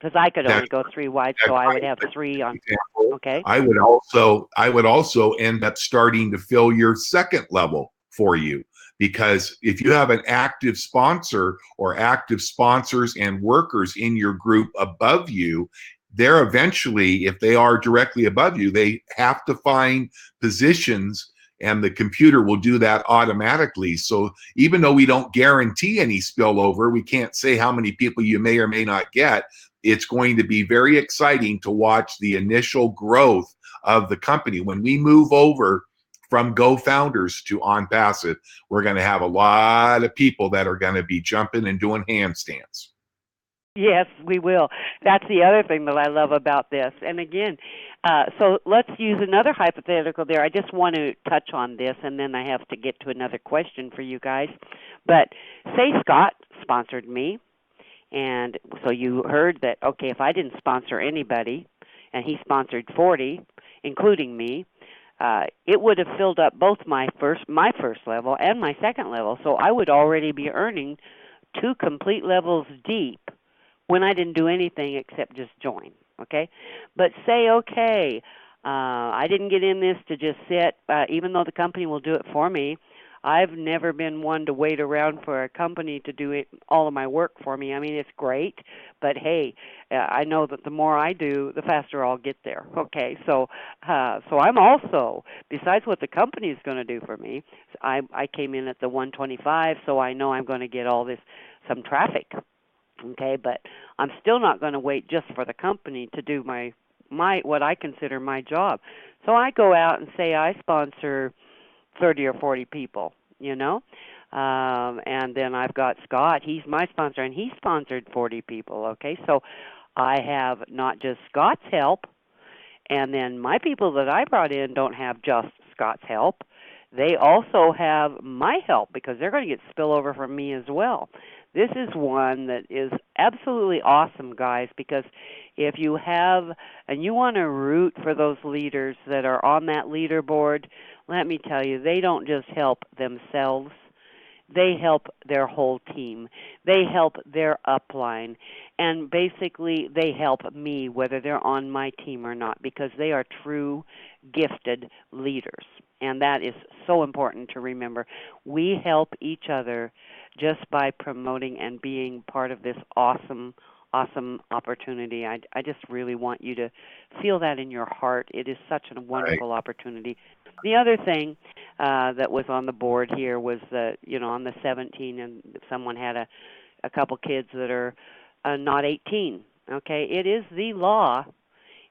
S1: Because I could only go 3 wide, so I would have 3 on.
S2: Example,
S1: okay.
S2: I would also end up starting to fill your second level for you. Because if you have an active sponsor or active sponsors and workers in your group above you, they're eventually, if they are directly above you, they have to find positions, and the computer will do that automatically. So even though we don't guarantee any spillover, we can't say how many people you may or may not get. It's going to be very exciting to watch the initial growth of the company. When we move over from GoFounders to On Passive, we're going to have a lot of people that are going to be jumping and doing handstands.
S1: Yes, we will. That's the other thing that I love about this. And again, so let's use another hypothetical there. I just want to touch on this, and then I have to get to another question for you guys. But say Scott sponsored me, and so you heard that, okay, if I didn't sponsor anybody, and he sponsored 40, including me, it would have filled up both my first level and my second level. So I would already be earning 2 complete levels deep when I didn't do anything except just join, okay? But say, okay, I didn't get in this to just sit, even though the company will do it for me. I've never been one to wait around for a company to do all of my work for me. I mean, it's great, but hey, I know that the more I do, the faster I'll get there. Okay, so I'm also, besides what the company is going to do for me, I came in at the 125, so I know I'm going to get some traffic. Okay, but I'm still not going to wait just for the company to do my what I consider my job. So I go out and say I sponsor 30 or 40 people, and then I've got Scott. He's my sponsor, and he sponsored 40 people. Okay, so I have not just Scott's help And then my people that I brought in don't have just Scott's help. They also have my help because they're going to get spillover from me as well. This is one that is absolutely awesome, guys, because if you have, and you want to root for those leaders that are on that leaderboard, let me tell you, they don't just help themselves. They help their whole team. They help their upline. And basically, they help me, whether they're on my team or not, because they are true gifted leaders. And that is so important to remember. We help each other just by promoting and being part of this awesome, awesome opportunity. I just really want you to feel that in your heart. It is such a wonderful opportunity. The other thing that was on the board here was that, on the 17, and if someone had a couple kids that are not 18, okay, it is the law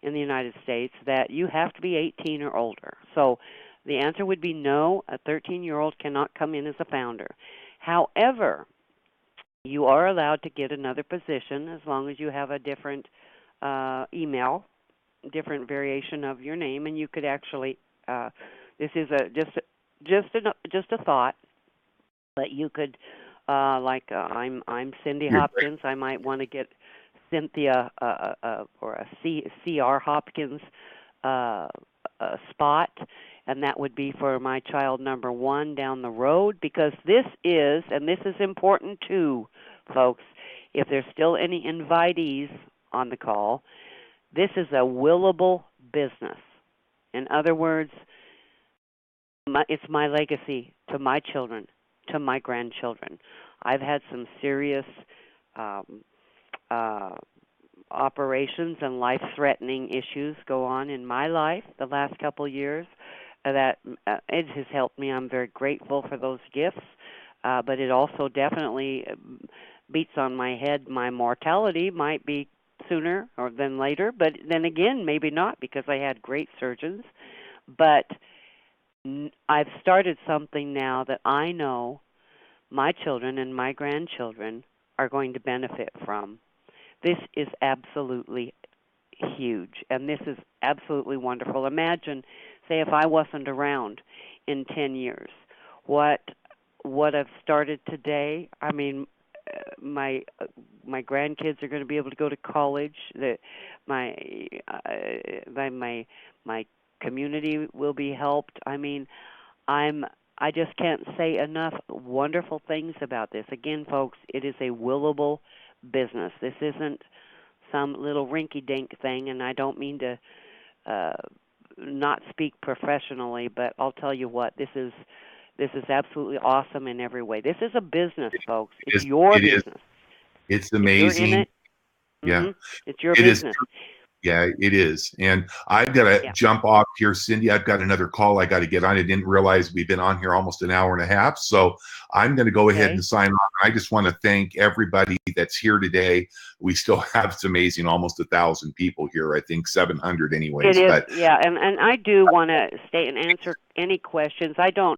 S1: in the United States that you have to be 18 or older. So the answer would be no, a 13-year-old cannot come in as a founder. However, you are allowed to get another position as long as you have a different email, different variation of your name, and you could actually. This is just a thought, but you could I'm Cindy Hopkins. I might want to get Cynthia or a C.R. Hopkins spot, and that would be for my child number 1 down the road, because this is important too, folks. If there's still any invitees on the call, this is a willable business. In other words, it's my legacy to my children, to my grandchildren. I've had some serious operations and life-threatening issues go on in my life the last couple of years. That it has helped me. I'm very grateful for those gifts, but it also definitely beats on my head. My mortality might be sooner or than later, but then again, maybe not, because I had great surgeons. But I've started something now that I know my children and my grandchildren are going to benefit from. This is absolutely huge, and this is absolutely wonderful. Imagine, say, if I wasn't around in 10 years, what I've started today. I mean, my grandkids are going to be able to go to college. My community will be helped. I mean, I just can't say enough wonderful things about this. Again, folks, it is a willable business. This isn't some little rinky-dink thing, and I don't mean to not speak professionally, but I'll tell you what, this is absolutely awesome in every way. This is a business, folks. It's your business.
S2: It's amazing.
S1: If you're in it,
S2: yeah,
S1: it's your business.
S2: Yeah, it is. And I've got to jump off here, Cindy. I've got another call I got to get on. I didn't realize we've been on here almost an hour and a half. So I'm going to go ahead and sign off. I just want to thank everybody that's here today. We still have, it's amazing, almost 1,000 people here. I think 700 anyways.
S1: It is, and I do want to stay and answer any questions. I don't